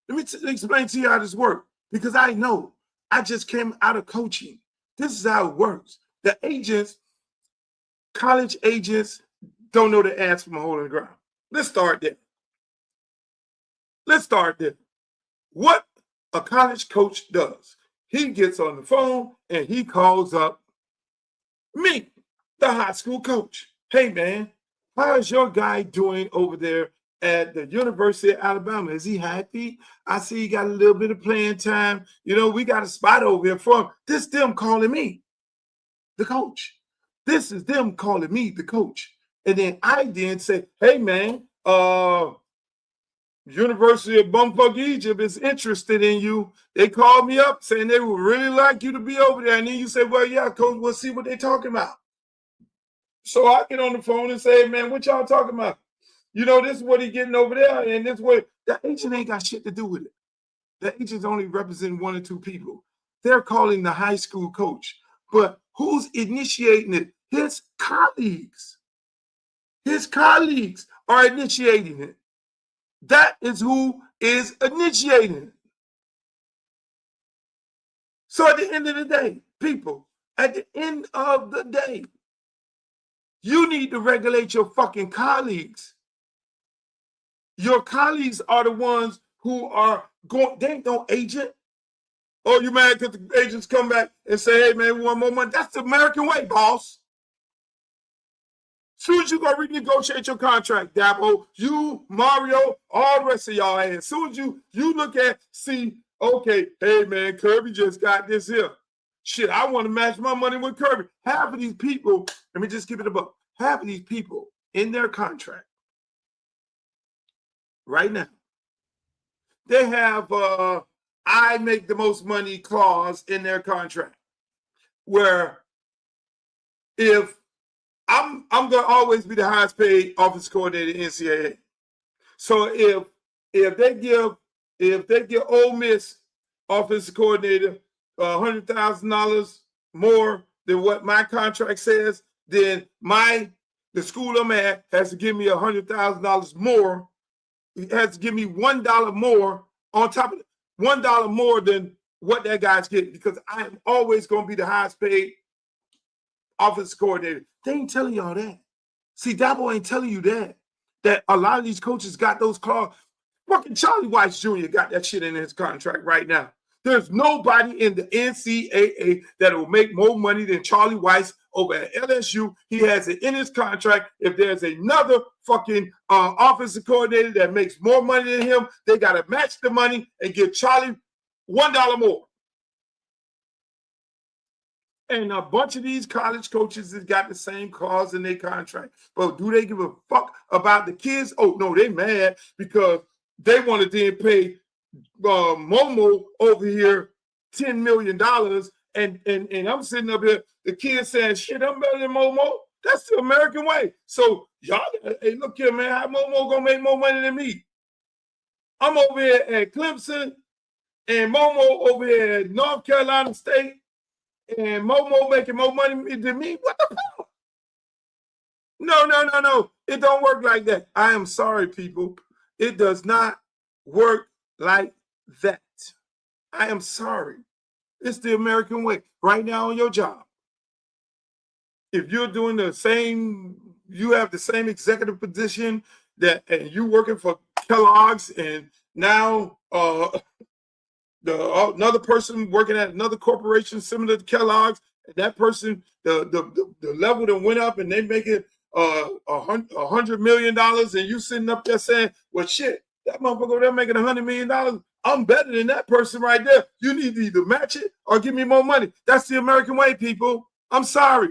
Let me explain to you how this works, because I know. I just came out of coaching. This is how it works. The agents, college agents, don't know the ass from a hole in the ground. Let's start there. Let's start there. What a college coach does, he gets on the phone and he calls up me, the high school coach. Hey, man, how's your guy doing over there at the University of Alabama? Is he happy? I see he got a little bit of playing time. You know, we got a spot over here for him. This is them calling me, the coach. This is them calling me, the coach. And then I then say, hey, man, University of Bumfuck Egypt is interested in you. They called me up saying they would really like you to be over there. And then you say, well, yeah, coach, we'll see what they're talking about. So I get on the phone and say, man, what y'all talking about? You know, this is what he's getting over there, and this way. The agent ain't got shit to do with it. The agents only represent 1 or 2 people. They're calling the high school coach. But who's initiating it? His colleagues. His colleagues are initiating it. That is who is initiating it. So at the end of the day, people, at the end of the day, you need to regulate your fucking colleagues. Your colleagues are the ones who are going, they ain't no agent. Oh, you mad because the agents come back and say, hey, man, we want more money? That's the American way, boss. Soon as you go renegotiate your contract, Dabo, you, Mario, all the rest of y'all, and as soon as you look at, see, okay, hey, man, Kirby just got this here. Shit, I want to match my money with Kirby. Half of these people, let me just give it a buck. Half of these people in their contract right now, they have I make the most money clause in their contract, where if I'm gonna always be the highest paid offensive coordinator in NCAA. So if they give Ole Miss offensive coordinator $100,000 more than what my contract says, then the school I'm at has to give me $100,000 more. It has to give me $1 more on top of it, $1 more than what that guy's getting, because I am always going to be the highest paid offensive coordinator. They ain't telling y'all that. See, Dabo ain't telling you that a lot of these coaches got those clauses. Fucking Charlie Weiss Jr. got that shit in his contract right now. There's nobody in the NCAA that will make more money than Charlie Weiss over at LSU. He has it in his contract. If there's another fucking offensive coordinator that makes more money than him, they got to match the money and give Charlie $1 more. And a bunch of these college coaches has got the same clause in their contract. But do they give a fuck about the kids? Oh, no, they mad because they want to then pay Momo over here $10 million. And I'm sitting up here, the kids saying, shit, I'm better than Momo. That's the American way. So y'all, hey, look here, man, how Momo gonna make more money than me? I'm over here at Clemson and Momo over here at North Carolina State, and Momo making more money than me. What the fuck? No. It don't work like that. I am sorry, people. It does not work like that. I am sorry. It's the American way. Right now on your job, if you're doing the same, you have the same executive position and you working for Kellogg's, and now another person working at another corporation similar to Kellogg's, and that person, the level that went up and they make it $100 million, and you sitting up there saying, well, shit, that motherfucker there making $100 million. I'm better than that person right there. You need to either match it or give me more money. That's the American way, people. I'm sorry.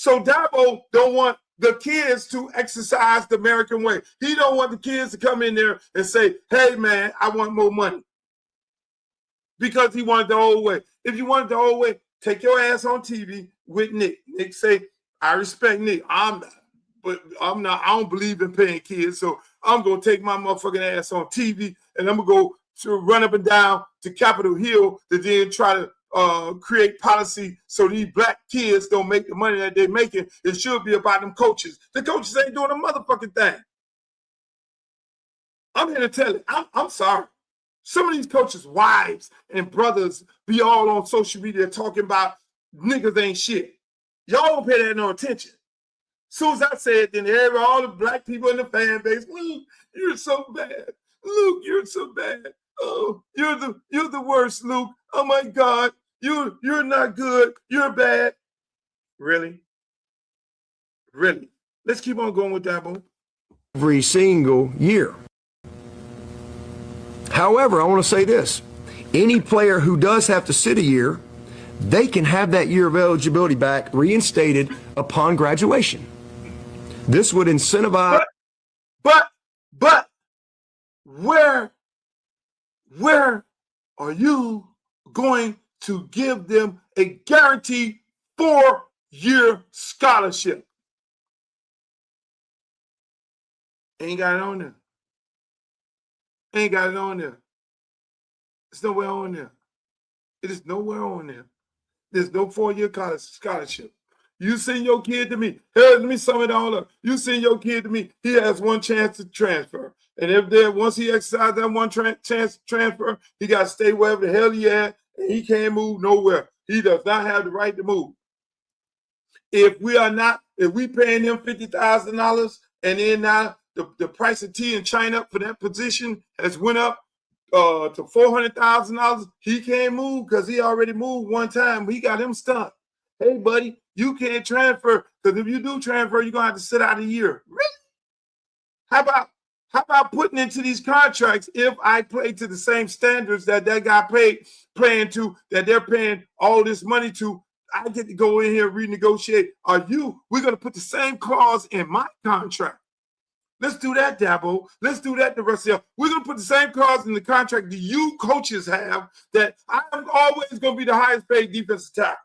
So Dabo don't want the kids to exercise the American way. He don't want the kids to come in there and say, hey, man, I want more money. Because he wanted the old way. If you wanted the old way, take your ass on TV with Nick. Nick say, I respect Nick. I don't believe in paying kids, so I'm going to take my motherfucking ass on TV, and I'm going to go to run up and down to Capitol Hill to then try to create policy so these black kids don't make the money that they're making. It should be about them coaches. The coaches ain't doing a motherfucking thing. I'm here to tell you, I'm sorry. Some of these coaches' wives and brothers be all on social media talking about niggas ain't shit. Y'all don't pay that no attention. Soon as I said, then all the black people in the fan base, Luke, you're so bad. Luke, you're so bad. Oh, you're the worst, Luke. Oh my God, you're not good. You're bad. Really? Really? Let's keep on going with Dabo. Every single year. However, I want to say this. Any player who does have to sit a year, they can have that year of eligibility back reinstated upon graduation. This would incentivize. But where are you going to give them a guaranteed 4-year scholarship? Ain't got it on there. Ain't got it on there. It's nowhere on there. It is nowhere on there. There's no 4-year college scholarship. You send your kid to me. Hey, let me sum it all up. You send your kid to me. He has one chance to transfer. And once he exercises that one chance to transfer, he got to stay wherever the hell he at, and he can't move nowhere. He does not have the right to move. If we paying him $50,000 and then now the price of tea in China for that position has went up to $400,000, he can't move because he already moved one time. He got him stuck. Hey, buddy, you can't transfer because if you do transfer, you're going to have to sit out a year. Really? How about putting into these contracts, if I play to the same standards that guy playing to, that they're paying all this money to, I get to go in here and renegotiate. We're going to put the same clause in my contract. Let's do that, Dabo. Let's do that the rest of y'all. We're going to put the same clause in the contract that you coaches have, that I'm always going to be the highest paid defensive tackle.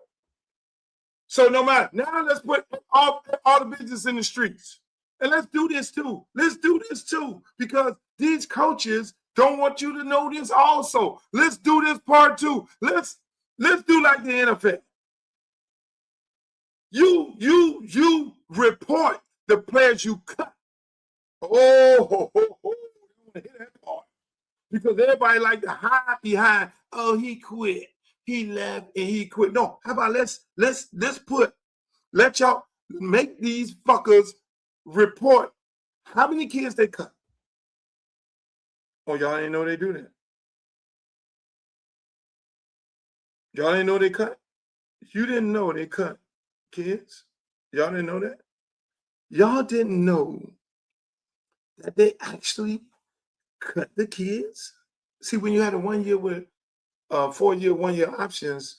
So no matter. Now let's put all the business in the streets. And let's do this too. Let's do this too. Because these coaches don't want you to know this also. Let's do this part too. Let's do like the NFL. You report the players you cut. Oh, I want to hit that part. Because everybody like to hide behind, oh, he quit. He left and he quit. No, how about let y'all make these fuckers report how many kids they cut. Oh, y'all didn't know they do that. Y'all didn't know they cut. You didn't know they cut kids. Y'all didn't know that. Y'all didn't know that they actually cut the kids. See, when you had a 1 year with 4-year, 1-year options,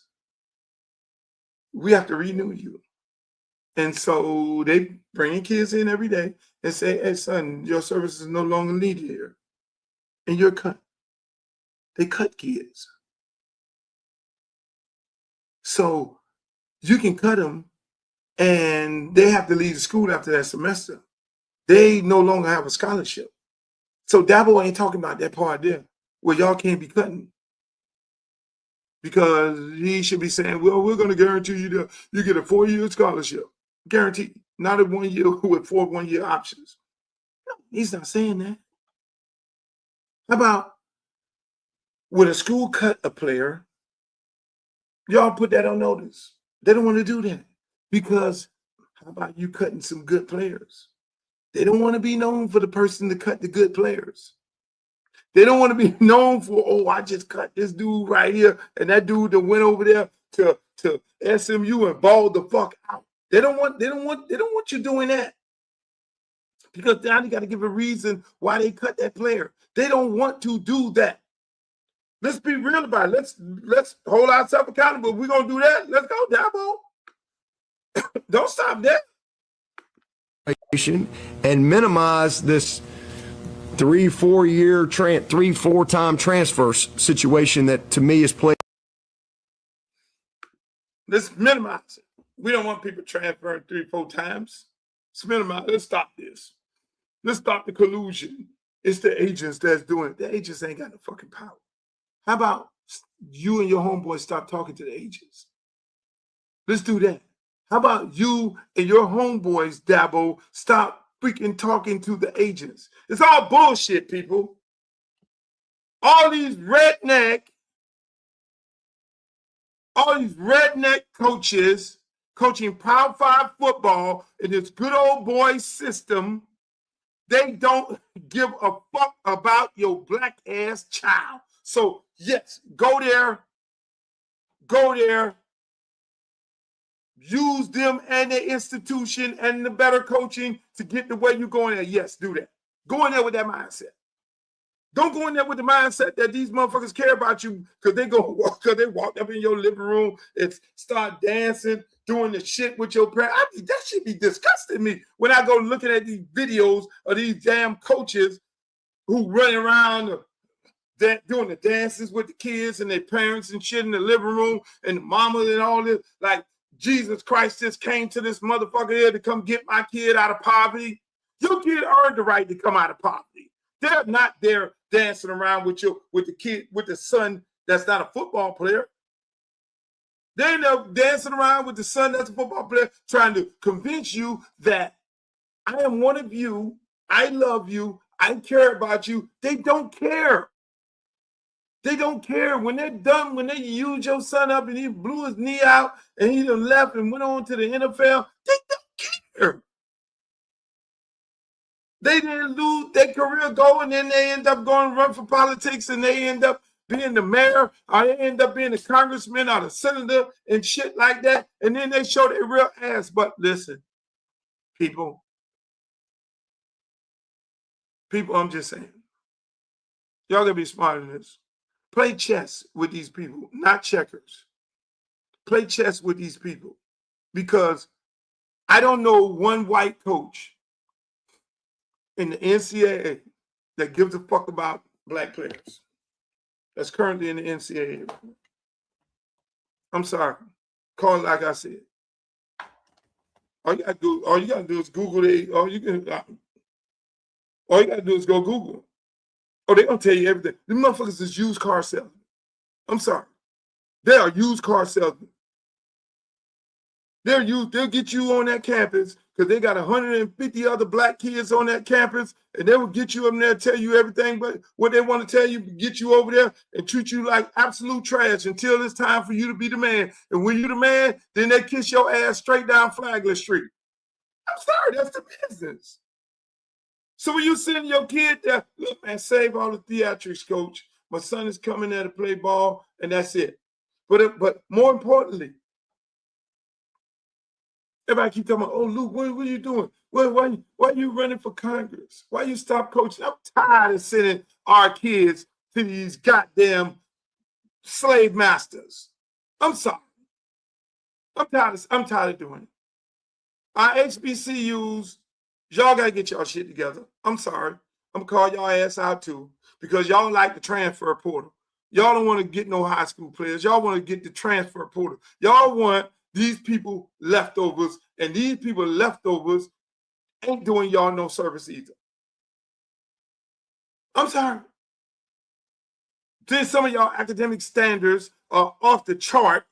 we have to renew you. And so they bring kids in every day and say, hey, son, your service is no longer needed here. And you're cut. They cut kids. So you can cut them and they have to leave the school after that semester. They no longer have a scholarship. So Dabo ain't talking about that part there where y'all can't be cutting. Because he should be saying, well, we're going to guarantee you you get a 4-year scholarship. Guaranteed. Not a 1 year with 4 1-year options. No, he's not saying that. How about when a school cut a player, y'all put that on notice. They don't want to do that. Because how about you cutting some good players? They don't want to be known for the person to cut the good players. They don't want to be known for, oh, I just cut this dude right here, and that dude that went over there to SMU and balled the fuck out. They don't want you doing that. Because now you got to give a reason why they cut that player. They don't want to do that. Let's be real about it. Let's hold ourselves accountable. If we're gonna do that, let's go, Dabo. Don't stop there. And minimize this 3-4 time transfer situation that to me is played. Let's minimize it. We don't want people transferring 3-4 times. Let's minimize. Let's stop this. Let's stop the collusion. It's the agents that's doing it. The agents ain't got no fucking power. How about you and your homeboys stop talking to the agents? Let's do that. How about you and your homeboys, Dabo, stop freaking talking to the agents? It's all bullshit, people. All these redneck coaches coaching Power 5 football in this good old boy system, they don't give a fuck about your black ass child. So yes, go there, use them and the institution and the better coaching to get the way you're going there. Yes, do that. Go in there with that mindset. Don't go in there with the mindset that these motherfuckers care about you because they walked up in your living room and start dancing, doing the shit with your parents. That should be disgusting me when I go looking at these videos of these damn coaches who run around doing the dances with the kids and their parents and shit in the living room and the mama and all this. Like, Jesus Christ just came to this motherfucker here to come get my kid out of poverty. Your kid earned the right to come out of poverty. They're not there dancing around with the son that's not a football player. They're dancing around with the son that's a football player, trying to convince you that I am one of you, I love you, I care about you. They don't care. They don't care. When they're done, when they use your son up and he blew his knee out and he done left and went on to the NFL, they don't care. They didn't lose their career goal, and then they end up going run for politics, and they end up being the mayor, or they end up being the congressman or the senator and shit like that, and then they show their real ass. But listen, people, I'm just saying, y'all gotta be smart in this. Play chess with these people, not checkers. Play chess with these people, because I don't know one white coach in the NCAA that gives a fuck about black players that's currently in the NCAA. I'm sorry. Call it like I said. All you gotta do is Google it. All you gotta do is go Google. Oh, they're gonna tell you everything. These motherfuckers is used car salesmen. I'm sorry. They are used car salesmen. They'll get you on that campus because they got 150 other black kids on that campus, and they will get you up there, tell you everything but what they want to tell you, get you over there and treat you like absolute trash until it's time for you to be the man. And when you're the man, then they kiss your ass straight down Flagler Street. I'm sorry, that's the business. So when you send your kid there, look, man, save all the theatrics, coach. My son is coming there to play ball, and that's it. But more importantly, everybody keep talking about, oh, Luke, what are you doing? Why are you running for Congress? Why you stop coaching? I'm tired of sending our kids to these goddamn slave masters. I'm sorry. I'm tired of doing it. Our HBCUs, y'all got to get y'all shit together. I'm sorry. I'm going to call y'all ass out too, because y'all like the transfer portal. Y'all don't want to get no high school players. Y'all want to get the transfer portal. Y'all want these people leftovers, and these people leftovers ain't doing y'all no service either. I'm sorry. Then some of y'all academic standards are off the chart.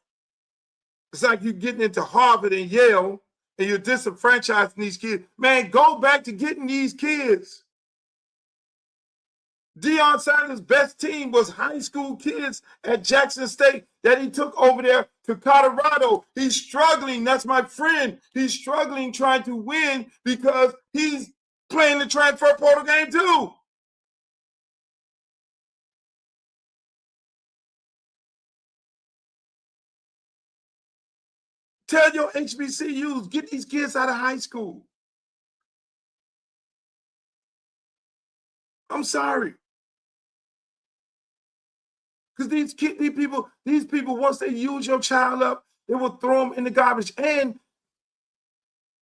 It's like you're getting into Harvard and Yale and you're disenfranchising these kids. Man, go back to getting these kids. Deion Sanders' best team was high school kids at Jackson State that he took over there to Colorado. He's struggling. That's my friend. He's struggling trying to win because he's playing the transfer portal game too. Tell your HBCUs, get these kids out of high school. I'm sorry. Because these people, once they use your child up, they will throw them in the garbage. And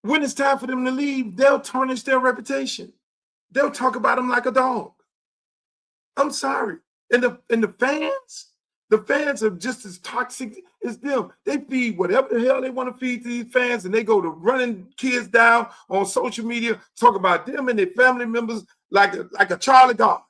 when it's time for them to leave, they'll tarnish their reputation. They'll talk about them like a dog. I'm sorry. And the fans are just as toxic as them. They feed whatever the hell they want to feed to these fans, and they go to running kids down on social media, talk about them and their family members like a child of God.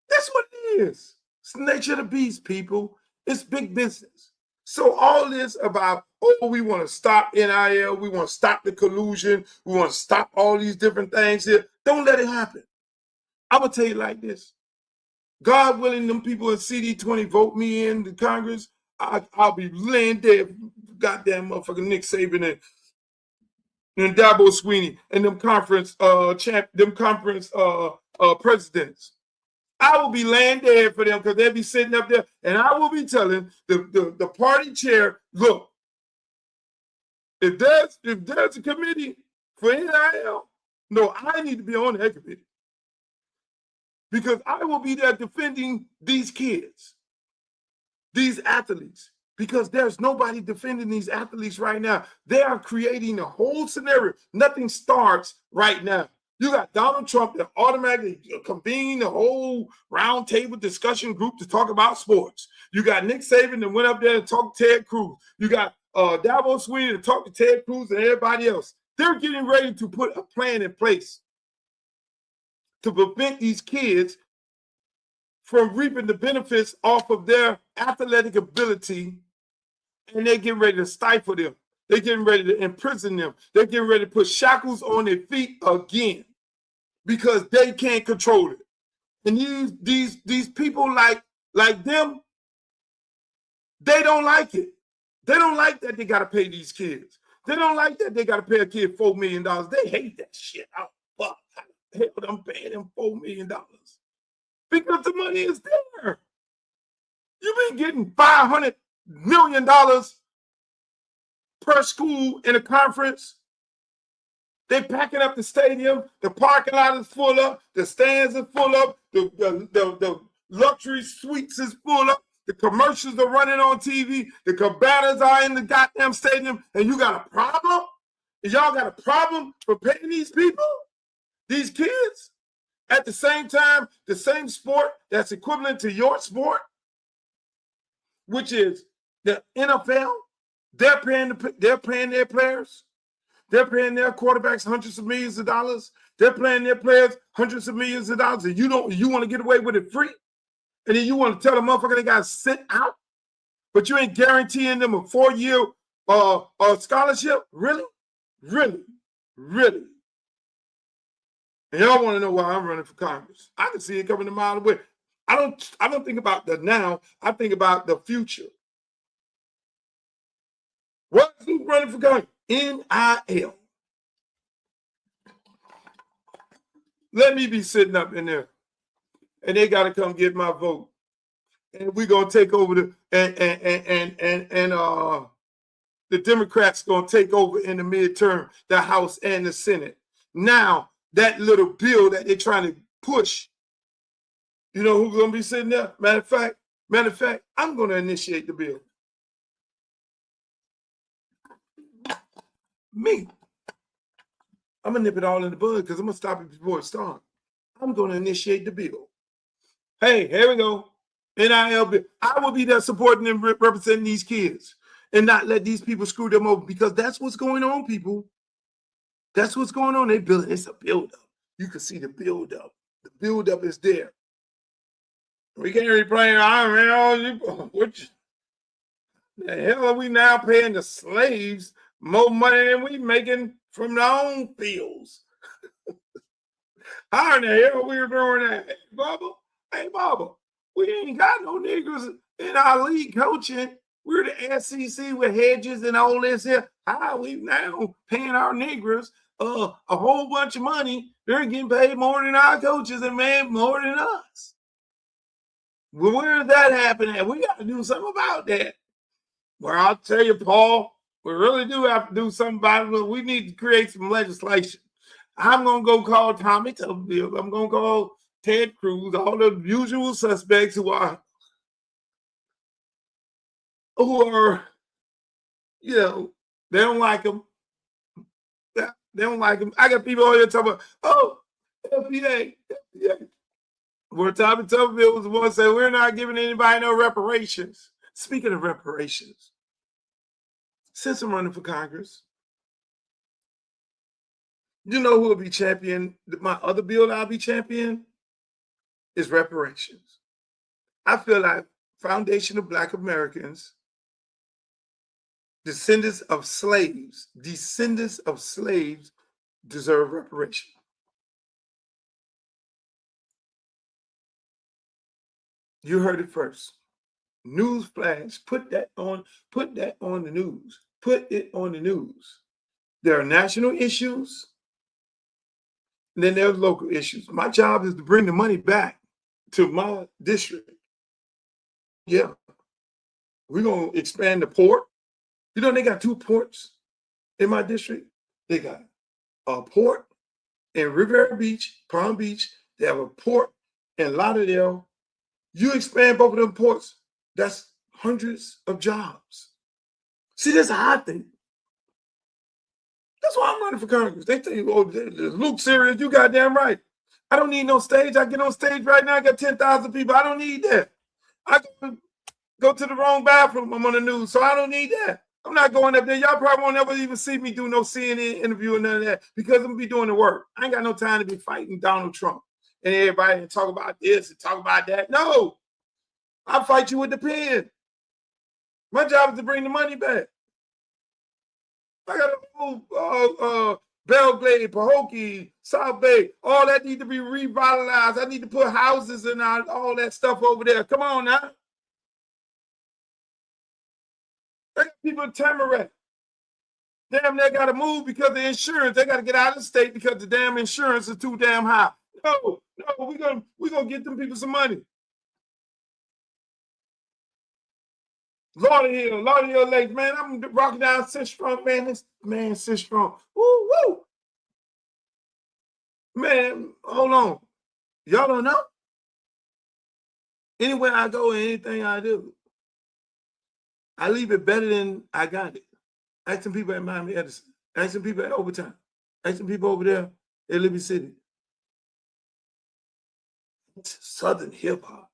That's what it is. It's the nature of the beast, people. It's big business. So all this about, oh, we want to stop NIL, we want to stop the collusion, we want to stop all these different things here. Don't let it happen. I'm going to tell you like this. God willing, them people in CD20 vote me in the Congress, I'll be laying there, goddamn motherfucking Nick Saban and Dabo Swinney and them conference presidents. I will be laying there for them because they'll be sitting up there, and I will be telling the party chair, look, if there's a committee for NIL, no, I need to be on that committee. Because I will be there defending these kids, these athletes, because there's nobody defending these athletes right now. They are creating a whole scenario. Nothing starts right now. You got Donald Trump that automatically convened a whole roundtable discussion group to talk about sports. You got Nick Saban that went up there and talked to Ted Cruz. You got Dabo Swinney to talk to Ted Cruz and everybody else. They're getting ready to put a plan in place to prevent these kids from reaping the benefits off of their athletic ability, and they're getting ready to stifle them. They're getting ready to imprison them. They're getting ready to put shackles on their feet again because they can't control it. And these people like them, they don't like it. They don't like that they got to pay these kids. They don't like that they got to pay a kid $4 million. They hate that shit. Oh, fuck. Hell, I'm paying them $4 million because the money is there. You've been getting $500 million per school in a conference. They're packing up the stadium. The parking lot is full up. The stands are full up. The luxury suites is full up. The commercials are running on TV. The cabanas are in the goddamn stadium. And you got a problem? Y'all got a problem for paying these people? These kids, at the same time, the same sport that's equivalent to your sport, which is the NFL, they're paying their players. They're paying their quarterbacks hundreds of millions of dollars. They're paying their players hundreds of millions of dollars. And you want to get away with it free. And then you want to tell the motherfucker they got to sit out, but you ain't guaranteeing them a 4-year scholarship? Really? Really? Really? And y'all want to know why I'm running for Congress. I can see it coming a mile away. I don't think about the now. I think about the future. Who's running for Congress? NIL. Let me be sitting up in there, and they got to come get my vote, and we're gonna take over the Democrats gonna take over in the midterm, the House and the Senate. Now, that little bill that they're trying to push, you know who's going to be sitting there? Matter of fact, I'm going to initiate the bill. Me. I'm going to nip it all in the bud because I'm going to stop it before it starts. I'm going to initiate the bill. Hey, here we go. NIL bill. I will be there supporting and representing these kids and not let these people screw them over because that's what's going on, people. That's what's going on. It's a build-up. You can see the build-up. The build-up is there. We can't be playing what the hell are we now paying the slaves more money than we making from our own fields? How in the hell we were doing that? Hey, Bubba, we ain't got no niggas in our league coaching. We're the SEC with hedges and all this here. How are we now paying our Negroes a whole bunch of money? They're getting paid more than our coaches and man more than us. Well, where is that happening? We got to do something about that. Well, I'll tell you, Paul, we really do have to do something about it. We need to create some legislation. I'm going to go call Tommy Tuberville. I'm going to call Ted Cruz, all the usual suspects who are, you know, They don't like him. They don't like him. I got people on here talking about, oh, LPA. Where Tommy Tuberville was the one saying, we're not giving anybody no reparations. Speaking of reparations, since I'm running for Congress, you know who will be champion? My other bill I'll be champion is reparations. I feel like foundation of Black Americans, descendants of slaves deserve reparations. You heard it first. News flash, put that on the news. Put it on the news. There are national issues, and then there's local issues. My job is to bring the money back to my district. Yeah. We're going to expand the port. You know, they got 2 ports in my district. They got a port in Riviera Beach, Palm Beach. They have a port in Lauderdale. You expand both of them ports, that's hundreds of jobs. See, that's a hot thing. That's why I'm running for Congress. They tell you, oh, Luke serious, you goddamn right. I don't need no stage. I get on stage right now, I got 10,000 people. I don't need that. I go to the wrong bathroom, I'm on the news, so I don't need that. I'm not going up there. Y'all probably won't ever even see me do no CNN interview or none of that because I'm going to be doing the work. I ain't got no time to be fighting Donald Trump and everybody and talk about this and talk about that. No, I'll fight you with the pen. My job is to bring the money back. I got to move Belgrade, Pahokee, South Bay. All that need to be revitalized. I need to put houses and all that stuff over there. Come on now. I got people in Tamarack. Damn, they got to move because of the insurance. They got to get out of the state because the damn insurance is too damn high. No, we're gonna get them people some money. Lauderdale Lake, man, I'm rocking down Sistrunk, man, Sistrunk. Woo. Man, hold on. Y'all don't know? Anywhere I go, anything I do, I leave it better than I got it. Ask some people at Miami Edison. Ask some people at Overtime. Ask some people over there in Liberty City. It's Southern hip hop.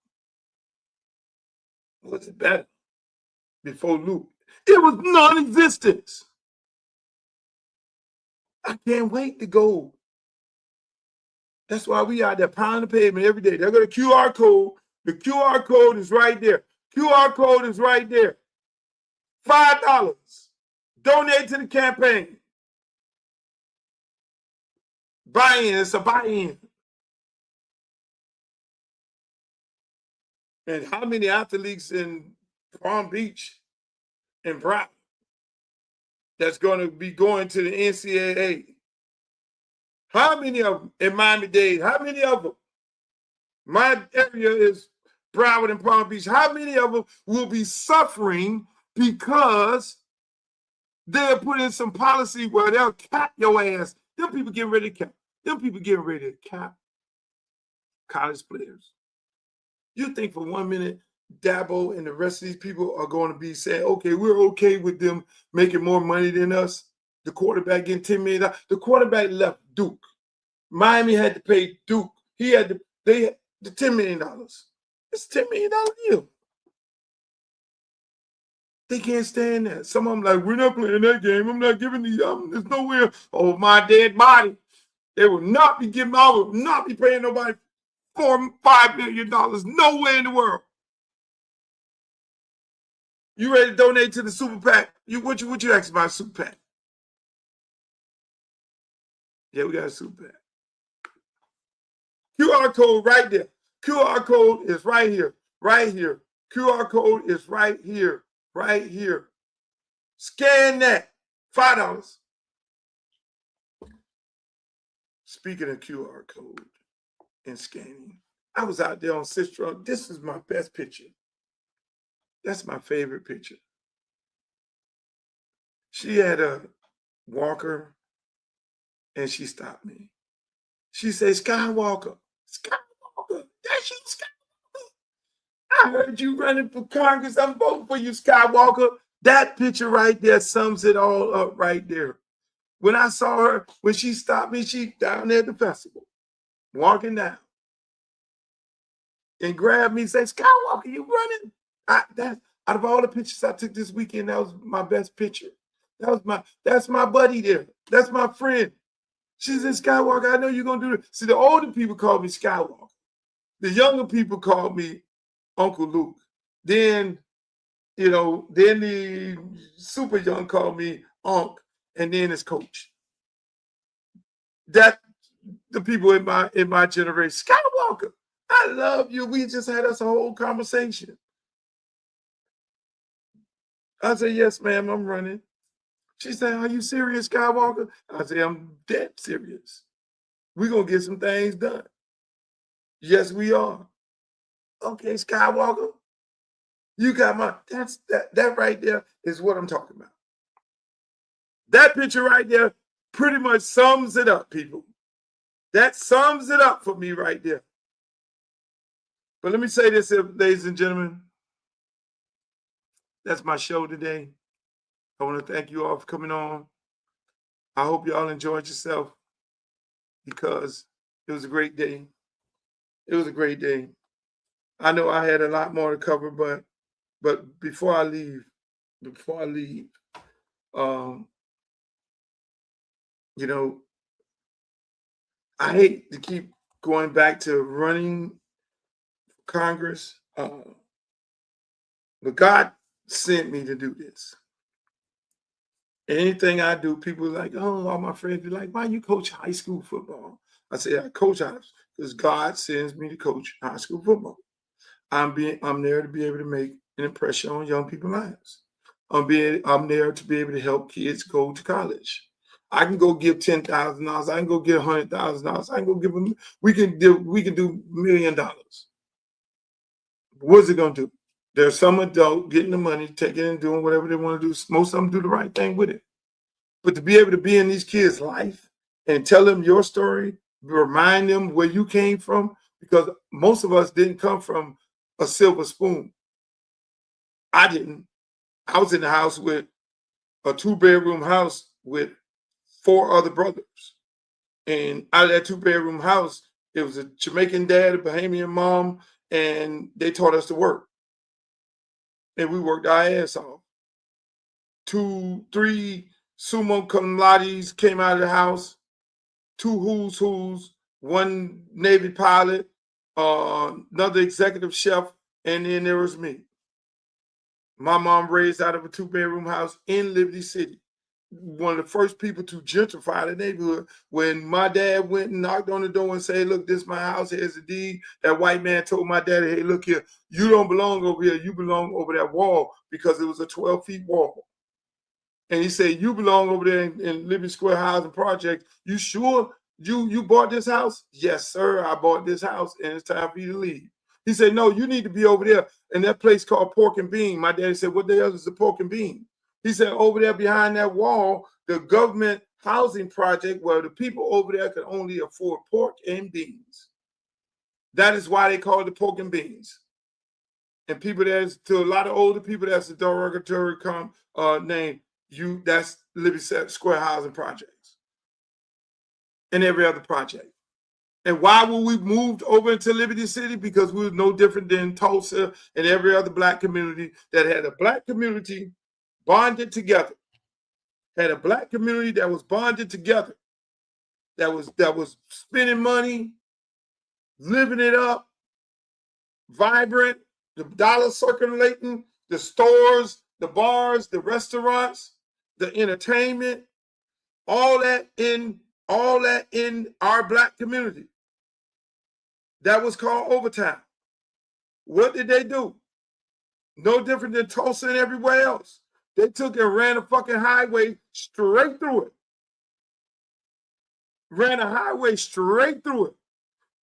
Was it better before Luke? It was non-existent. I can't wait to go. That's why we out there pounding the pavement every day. They got a QR code. The QR code is right there. QR code is right there. $5. Donate to the campaign. Buy-in. It's a buy-in. And how many athletes in Palm Beach and Brown that's going to be going to the NCAA? How many of them in Miami-Dade? How many of them? My area is Broward and Palm Beach. How many of them will be suffering because they'll put in some policy where they'll cap your ass? Them people getting ready to cap. Them people getting ready to cap college players. You think for 1 minute Dabo and the rest of these people are going to be saying, okay, we're okay with them making more money than us? The quarterback getting $10 million. The quarterback left Duke. Miami had to pay Duke. They had the $10 million. It's a $10 million deal. They can't stand that. Some of them like, we're not playing that game. I'm not giving there's nowhere. Oh, my dead body. They will not be giving, I will not be paying nobody $4-5 million. Nowhere in the world. You ready to donate to the Super PAC? What you ask about Super PAC? Yeah, we got a Super PAC. QR code right there. QR code is right here. Right here. QR code is right here. Right here. Scan that. $5. Speaking of QR code and scanning, I was out there on Sistrunk. This is my best picture. That's my favorite picture. She had a walker and she stopped me. She said, Skywalker, that's you, Skywalker. I heard you running for Congress. I'm voting for you, Skywalker. That picture right there sums it all up right there. When I saw her, when she stopped me, she down there at the festival, walking down, and grabbed me and said, Skywalker, you running? Out of all the pictures I took this weekend, that was my best picture. That's my buddy there. That's my friend. She said, Skywalker, I know you're gonna do it. See, the older people call me Skywalker. The younger people call me Uncle Luke. Then, then the super young call me Unc, and then it's Coach. That the people in my generation, Skywalker, I love you. We just had us a whole conversation. I said, yes, ma'am, I'm running. She said, are you serious, Skywalker? I said, I'm dead serious. We're going to get some things done. Yes, we are. Okay, Skywalker, you got that right there is what I'm talking about. That picture right there pretty much sums it up, people. That sums it up for me right there. But let me say this, ladies and gentlemen. That's my show today. I want to thank you all for coming on. I hope you all enjoyed yourself because it was a great day. It was a great day. I know I had a lot more to cover, but before I leave, I hate to keep going back to running Congress, but God sent me to do this. Anything I do, people are like, oh, all my friends be like, why you coach high school football? I say, I coach high because God sends me to coach high school football. I'm there to be able to make an impression on young people's lives. I'm there to be able to help kids go to college. I can go give $10,000. I can go get $100,000. I can go give them. We can do $1 million. What's it gonna do? There's some adult getting the money, taking it and doing whatever they want to do. Most of them do the right thing with it. But to be able to be in these kids' life and tell them your story, remind them where you came from, because most of us didn't come from a silver spoon. I didn't. I was in the house with a 2-bedroom house with 4 other brothers. And out of that 2-bedroom house, it was a Jamaican dad, a Bahamian mom, and they taught us to work. And we worked our ass off. 2, 3 summa cum laudes came out of the house. 2 who's who's, 1 Navy pilot, another executive chef, and then there was me. My mom raised out of a 2-bedroom house in Liberty City. One of the first people to gentrify the neighborhood. When my dad went and knocked on the door and said, look, this is my house, here's the deed. That white man told my daddy, hey, look here, you don't belong over here, you belong over that wall, because it was a 12-feet wall. And he said, you belong over there in Liberty Square Housing Project. You sure you bought this house? Yes, sir, I bought this house, and it's time for you to leave. He said, no, you need to be over there in that place called Pork and Bean. My daddy said, what the hell is the Pork and Bean? He said, over there behind that wall, the government housing project where the people over there could only afford pork and beans. That is why they call it the Pork and Beans. And people, to a lot of older people, that's a derogatory name. That's Liberty Square Housing Projects and every other project. And why were we moved over into Liberty City? Because we were no different than Tulsa and every other black community that had a black community bonded together. Had a black community that was bonded together. That was spending money, living it up, vibrant, the dollar circulating, the stores, the bars, the restaurants, the entertainment, all that in our black community. That was called overtime. What did they do? No different than Tulsa and everywhere else. They took and ran a fucking highway straight through it. Ran a highway straight through it.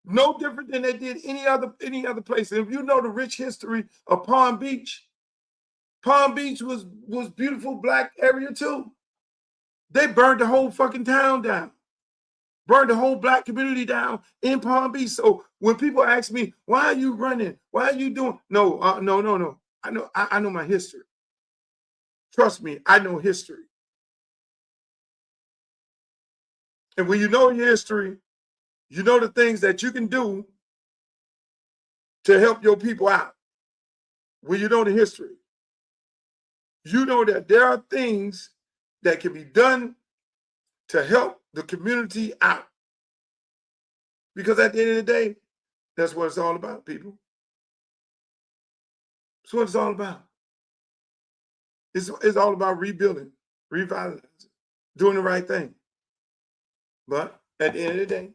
No different than they did any other place. And if you know the rich history of Palm Beach was beautiful black area too. They burned the whole fucking town down. Burned the whole black community down in Palm Beach. So when people ask me, why are you running? Why are you doing? No. I know my history. Trust me, I know history. And when you know your history, you know the things that you can do to help your people out. When you know the history, you know that there are things that can be done to help the community out. Because at the end of the day, that's what it's all about, people. That's what it's all about. It's all about rebuilding, revitalizing, doing the right thing. But at the end of the day,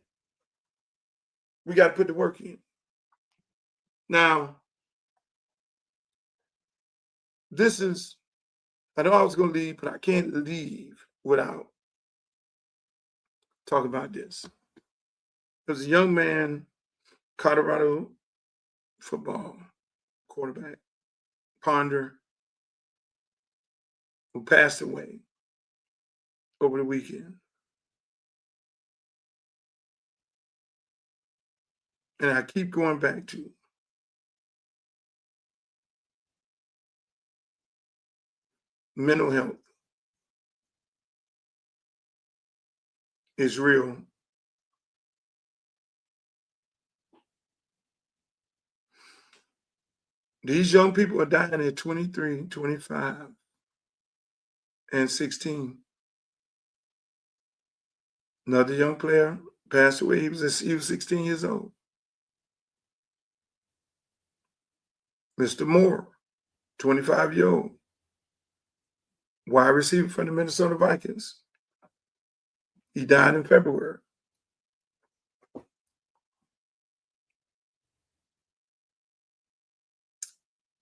we got to put the work in. Now, this is, I know I was going to leave, but I can't leave without talking about this. There's a young man, Colorado football quarterback, Ponder, who passed away over the weekend. And I keep going back to mental health is real. These young people are dying at 23, 25, and 16. Another young player passed away. He was 16 years old. Mr. Moore, 25-year-old, wide receiver for the Minnesota Vikings. He died in February.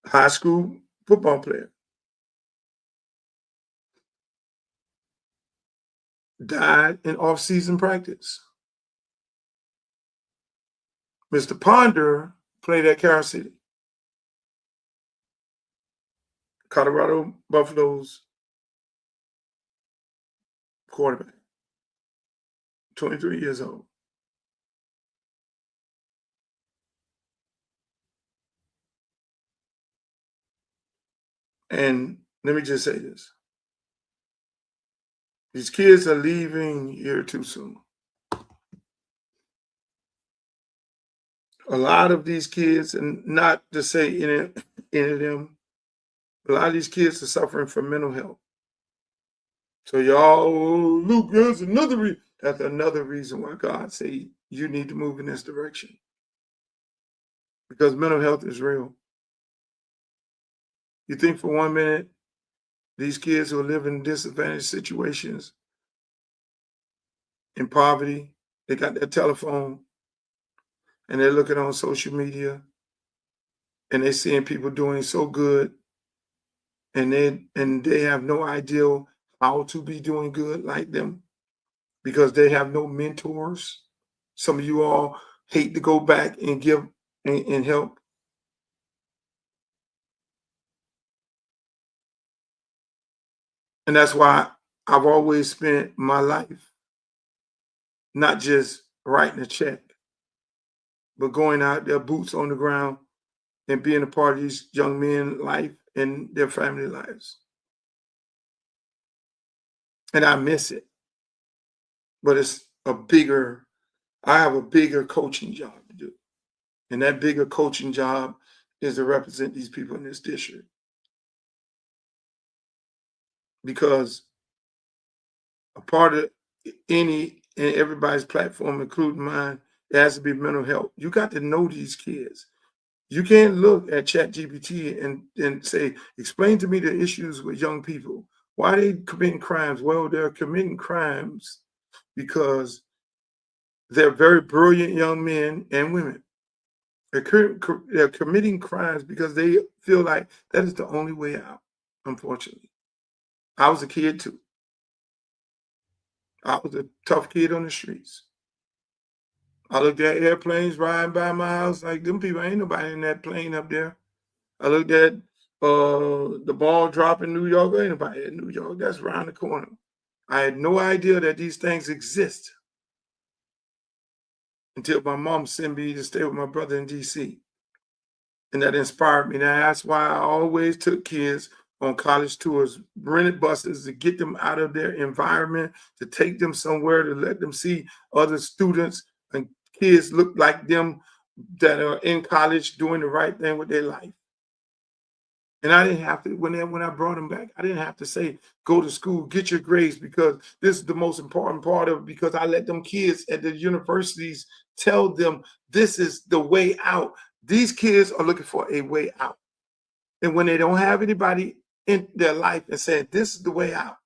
High school football player. Died in off-season practice. Mr. Ponder played at Carol City. Colorado Buffaloes quarterback. 23 years old. And let me just say this. These kids are leaving here too soon. A lot of these kids, and not to say any of them, a lot of these kids are suffering from mental health. So y'all, Luke, that's another reason why God say you need to move in this direction. Because mental health is real. You think for 1 minute, these kids who live in disadvantaged situations, in poverty, they got their telephone, and they're looking on social media, and they're seeing people doing so good, and they have no idea how to be doing good like them because they have no mentors. Some of you all hate to go back and give and help. And that's why I've always spent my life not just writing a check, but going out there, boots on the ground, and being a part of these young men's life and their family lives. And I miss it. But I have a bigger coaching job to do. And that bigger coaching job is to represent these people in this district. Because a part of any and everybody's platform, including mine, it has to be mental health. You got to know these kids. You can't look at ChatGPT and say, explain to me the issues with young people. Why are they committing crimes? Well, they're committing crimes because they're very brilliant young men and women. They're committing crimes because they feel like that is the only way out, unfortunately. I was a kid too. I was a tough kid on the streets. I looked at airplanes riding by my house like them people, ain't nobody in that plane up there. I looked at the ball drop in New York, ain't nobody in New York, that's around the corner. I had no idea that these things exist until my mom sent me to stay with my brother in DC. And that inspired me. Now that's why I always took kids on college tours, rented buses to get them out of their environment, to take them somewhere, to let them see other students and kids look like them that are in college doing the right thing with their life. And I didn't have to, when I brought them back, I didn't have to say, go to school, get your grades, because this is the most important part of it, because I let them kids at the universities tell them this is the way out. These kids are looking for a way out. And when they don't have anybody in their life and saying, this is the way out,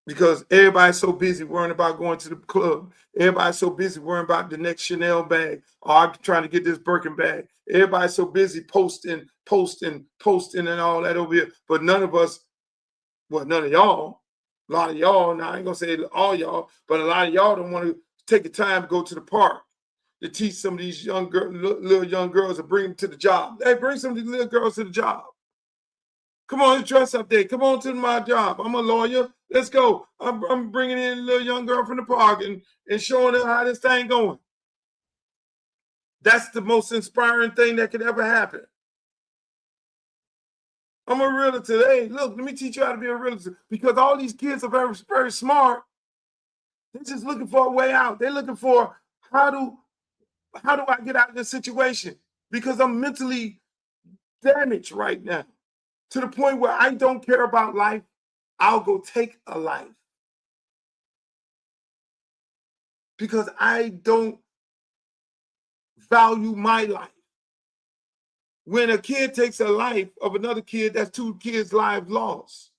because everybody's so busy worrying about going to the club. Everybody's so busy worrying about the next Chanel bag, or I'm trying to get this Birkin bag. Everybody's so busy posting and all that over here. But none of us, well, none of y'all, a lot of y'all, now I ain't gonna say all y'all, but a lot of y'all don't want to take the time to go to the park to teach some of these young little young girls and bring them to the job. Hey, bring some of these little girls to the job. Come on, dress up there. Come on to my job. I'm a lawyer. Let's go. I'm bringing in a little young girl from the park and showing her how this thing going. That's the most inspiring thing that could ever happen. I'm a realtor. Hey, look, let me teach you how to be a realtor, because all these kids are very, very smart. They're just looking for a way out. They're looking for, how do I get out of this situation? Because I'm mentally damaged right now, to the point where I don't care about life. I'll go take a life, because I don't value my life. When a kid takes a life of another kid, that's two kids' lives lost.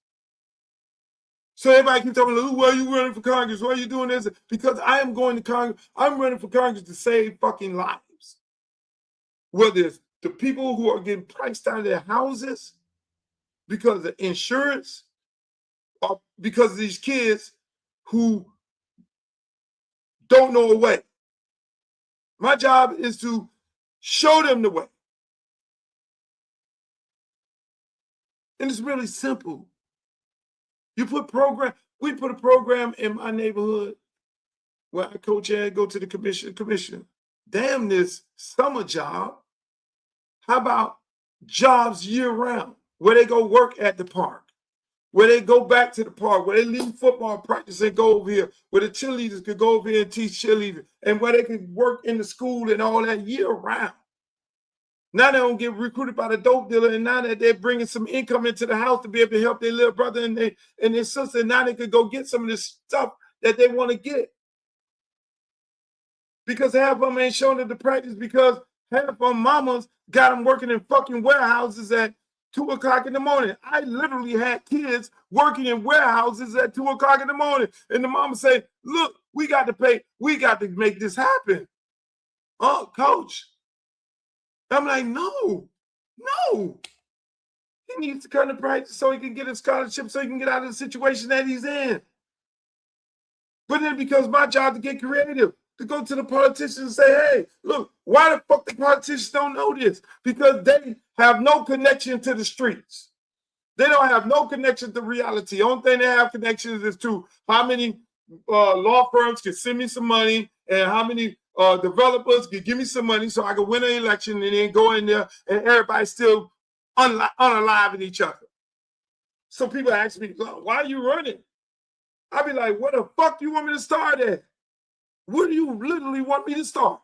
So everybody keeps talking, why are you running for Congress? Why are you doing this? Because I am going to Congress. I'm running for Congress to save fucking lives. Whether it's the people who are getting priced out of their houses because of insurance, or because of these kids who don't know a way. My job is to show them the way. And it's really simple. We put a program in my neighborhood where I coach and go to the commission. Damn this summer job. How about jobs year round, where they go work at the park, where they go back to the park, where they leave football practice and go over here, where the cheerleaders could go over here and teach cheerleaders, and where they could work in the school and all that year round. Now they don't get recruited by the dope dealer, and now that they're bringing some income into the house to be able to help their little brother and their sister, and now they could go get some of this stuff that they want to get. Because half of them ain't showing it to practice, because half of them mamas got them working in fucking warehouses at 2 o'clock in the morning. I literally had kids working in warehouses at 2 o'clock in the morning. And the mama say, look, we got to pay. We got to make this happen. Oh, coach. I'm like, no. He needs to come to practice so he can get a scholarship, so he can get out of the situation that he's in. But then it becomes my job to get creative, to go to the politicians and say, hey, look, why the fuck the politicians don't know this? Because they have no connection to the streets. They don't have no connection to reality. The only thing they have connections is to how many law firms can send me some money, and how many developers can give me some money so I can win an election and then go in there and everybody's still unaliving each other. So people ask me, why are you running? I be like, where the fuck do you want me to start at? Where do you literally want me to start?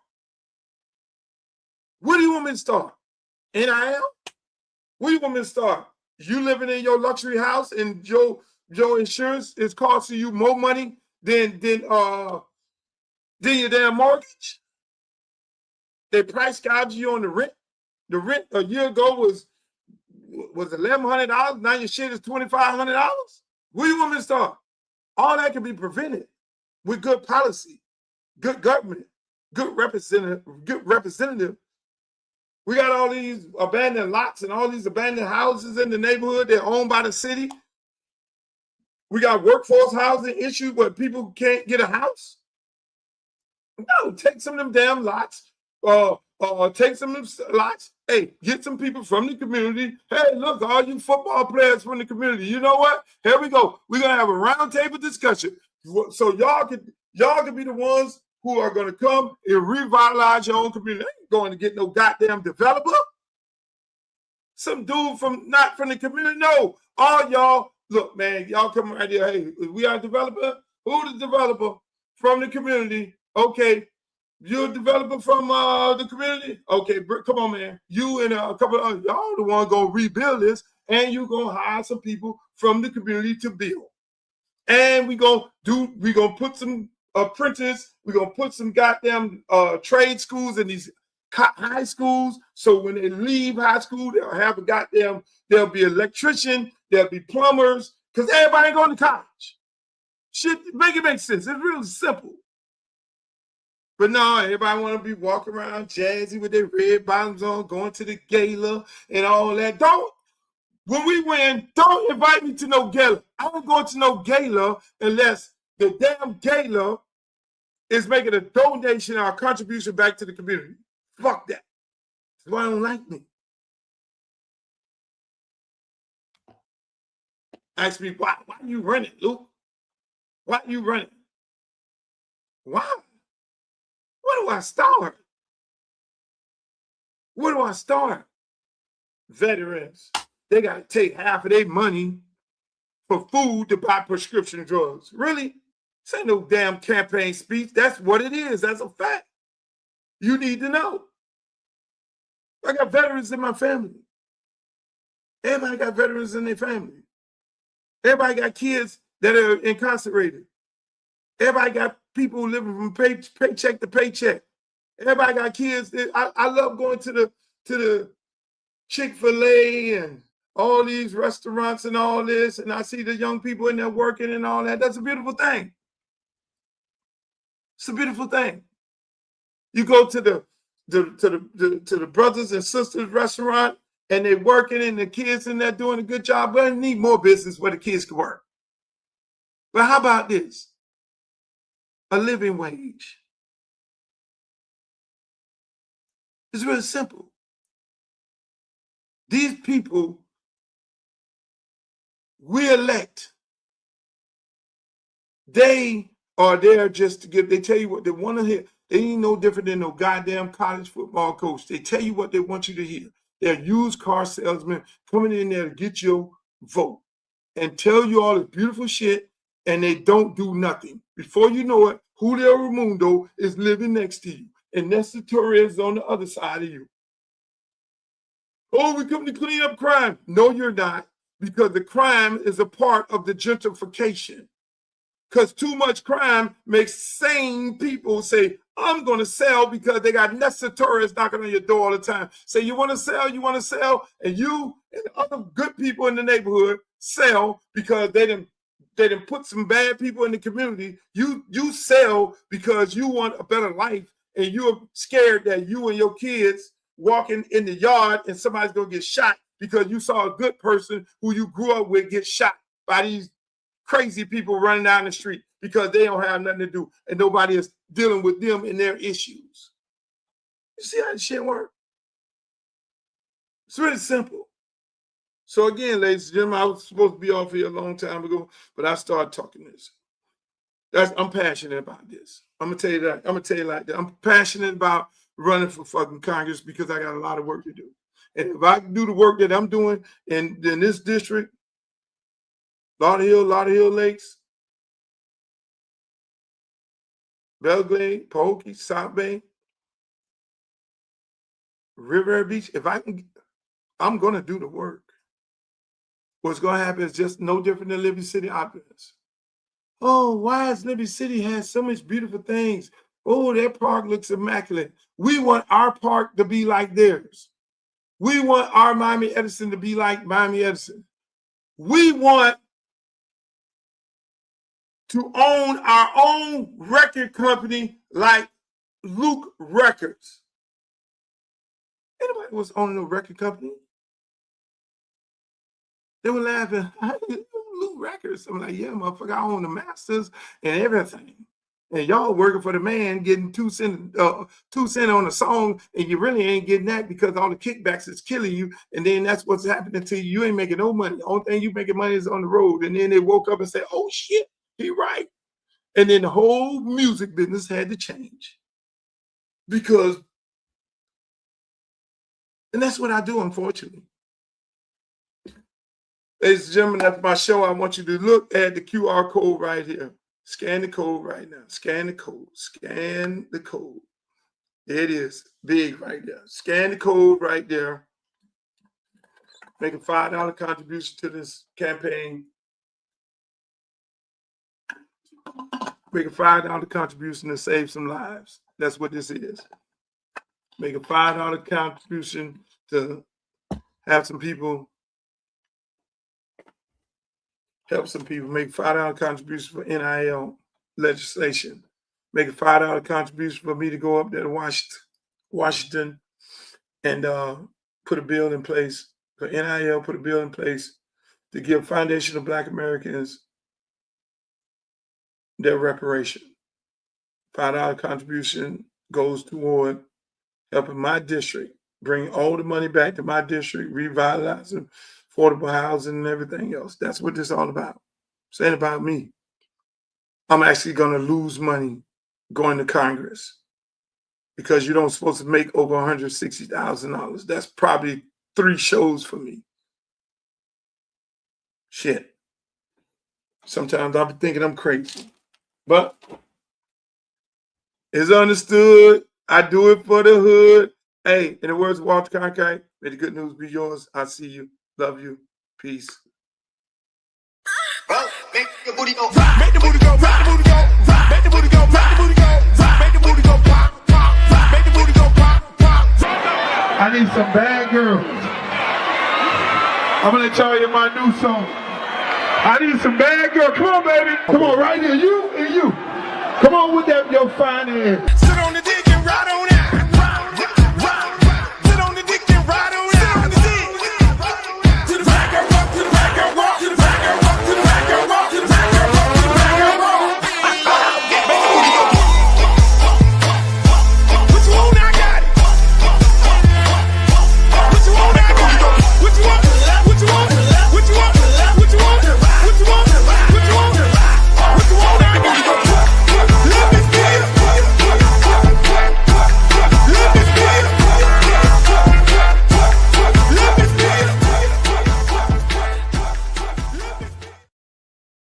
Where do you want me to start? NIL? Where do you want me to start? You living in your luxury house and your insurance is costing you more money than your damn mortgage? They price gouge you on the rent. The rent a year ago was $1,100. Now your shit is $2,500. Where do you want me to start? All that can be prevented with good policy, good government, good representative. We got all these abandoned lots and all these abandoned houses in the neighborhood. They're owned by the city. We got workforce housing issues where people can't get a house. No, take some of them damn lots. Take some of them lots. Hey, get some people from the community. Hey, look, all you football players from the community. You know what? Here we go. We're gonna have a roundtable discussion. So y'all can be the ones who are gonna come and revitalize your own community. I ain't going to get no goddamn developer. some dude not from the community. No, all y'all, look, man, y'all come right here. Hey, we are a developer. Who the developer? From the community. Okay. You're a developer from the community? Okay, come on, man. You and a couple of y'all the one gonna rebuild this, and you gonna hire some people from the community to build. And we gonna put some apprentices, we're gonna put some goddamn trade schools in these high schools. So when they leave high school, there'll be electrician, there'll be plumbers, because everybody ain't going to college. Shit, make it make sense. It's really simple. But no, everybody want to be walking around jazzy with their red bottoms on, going to the gala and all that. When we win, don't invite me to no gala. I ain't going to no gala unless the damn gala is making a donation or a contribution back to the community. Fuck that. That's why I don't like me. Ask me, why you running, Luke? Why you running? Why? Where do I start? Where do I start? Veterans, they got to take half of their money for food to buy prescription drugs. Really? This ain't no damn campaign speech. That's what it is. That's a fact. You need to know. I got veterans in my family. Everybody got veterans in their family. Everybody got kids that are incarcerated. Everybody got people living from paycheck to paycheck. Everybody got kids. I love going to the Chick-fil-A and all these restaurants and all this, and I see the young people in there working and all that. That's a beautiful thing. It's a beautiful thing. You go to the brothers and sisters restaurant, and they're working, and the kids in there doing a good job. But I need more business where the kids can work. But how about this? A living wage. It's really simple. These people we elect, they are there just to give. They tell you what they want to hear. They ain't no different than no goddamn college football coach. They tell you what they want you to hear. They're used car salesmen coming in there to get your vote and tell you all this beautiful shit, and they don't do nothing. Before you know it, Julio Raimundo is living next to you, and Nestor Torres is on the other side of you. Oh, we come to clean up crime. No, you're not, because the crime is a part of the gentrification. Because too much crime makes sane people say, I'm going to sell, because they got Nestor Torres knocking on your door all the time. Say, you want to sell, you want to sell. And you and other good people in the neighborhood sell because they didn't put some bad people in the community. You sell because you want a better life, and you're scared that you and your kids walking in the yard and somebody's going to get shot because you saw a good person who you grew up with get shot by these crazy people running down the street because they don't have nothing to do and nobody is dealing with them and their issues. You see how this shit works? It's really simple. So again, ladies and gentlemen, I was supposed to be off here a long time ago, but I started talking this. I'm passionate about this. I'm gonna tell you that. I'm gonna tell you like that. I'm passionate about running for fucking Congress because I got a lot of work to do. And if I can do the work that I'm doing in this district, Lauderhill Lakes, Belgrade, Pahokee, South Bay, Riviera Beach, if I can, I'm going to do the work. What's going to happen is just no different than Liberty City Opulence. Oh, why is Liberty City has so much beautiful things? Oh, their park looks immaculate. We want our park to be like theirs. We want our Miami Edison to be like Miami Edison. We want to own our own record company like Luke Records. Anybody was owning a record company? They were laughing. Luke Records. I'm like, yeah, motherfucker, I own the masters and everything. And y'all working for the man, getting 2 cents on a song, and you really ain't getting that because all the kickbacks is killing you. And then that's what's happening to you. You ain't making no money. The only thing you making money is on the road. And then they woke up and said, oh shit, he right. And then the whole music business had to change. And that's what I do, unfortunately. Ladies and gentlemen, that's my show. I want you to look at the QR code right here. Scan the code right now. Scan the code. Scan the code. There it is. Big right there. Scan the code right there. Make a $5 contribution to this campaign. Make a $5 contribution to save some lives. That's what this is. Make a $5 contribution to have some people, help some people. Make a $5 contribution for NIL legislation. Make a $5 contribution for me to go up there to Washington and put a bill in place for NIL, put a bill in place to give Foundation of Black Americans their reparation. $5 contribution goes toward helping my district bring all the money back to my district, revitalizing affordable housing and everything else. That's what this is all about. This ain't about me. I'm actually going to lose money going to Congress because you don't supposed to make over $160,000. That's probably 3 shows for me. Shit. Sometimes I'll be thinking I'm crazy. But it's understood. I do it for the hood. Hey, in the words of Walter Cronkite, may the good news be yours. I see you. Love you. Peace. Well, make the booty go. Make the booty go, make the booty go, make the booty go, make the booty go, make the booty go pop, pop, make the booty go pop, pop. I need some bad girls. I'm gonna let y'all hear my new song. I need some bad girls. Come on, baby. Come on, right here. You and you. Come on with that, your fine ass.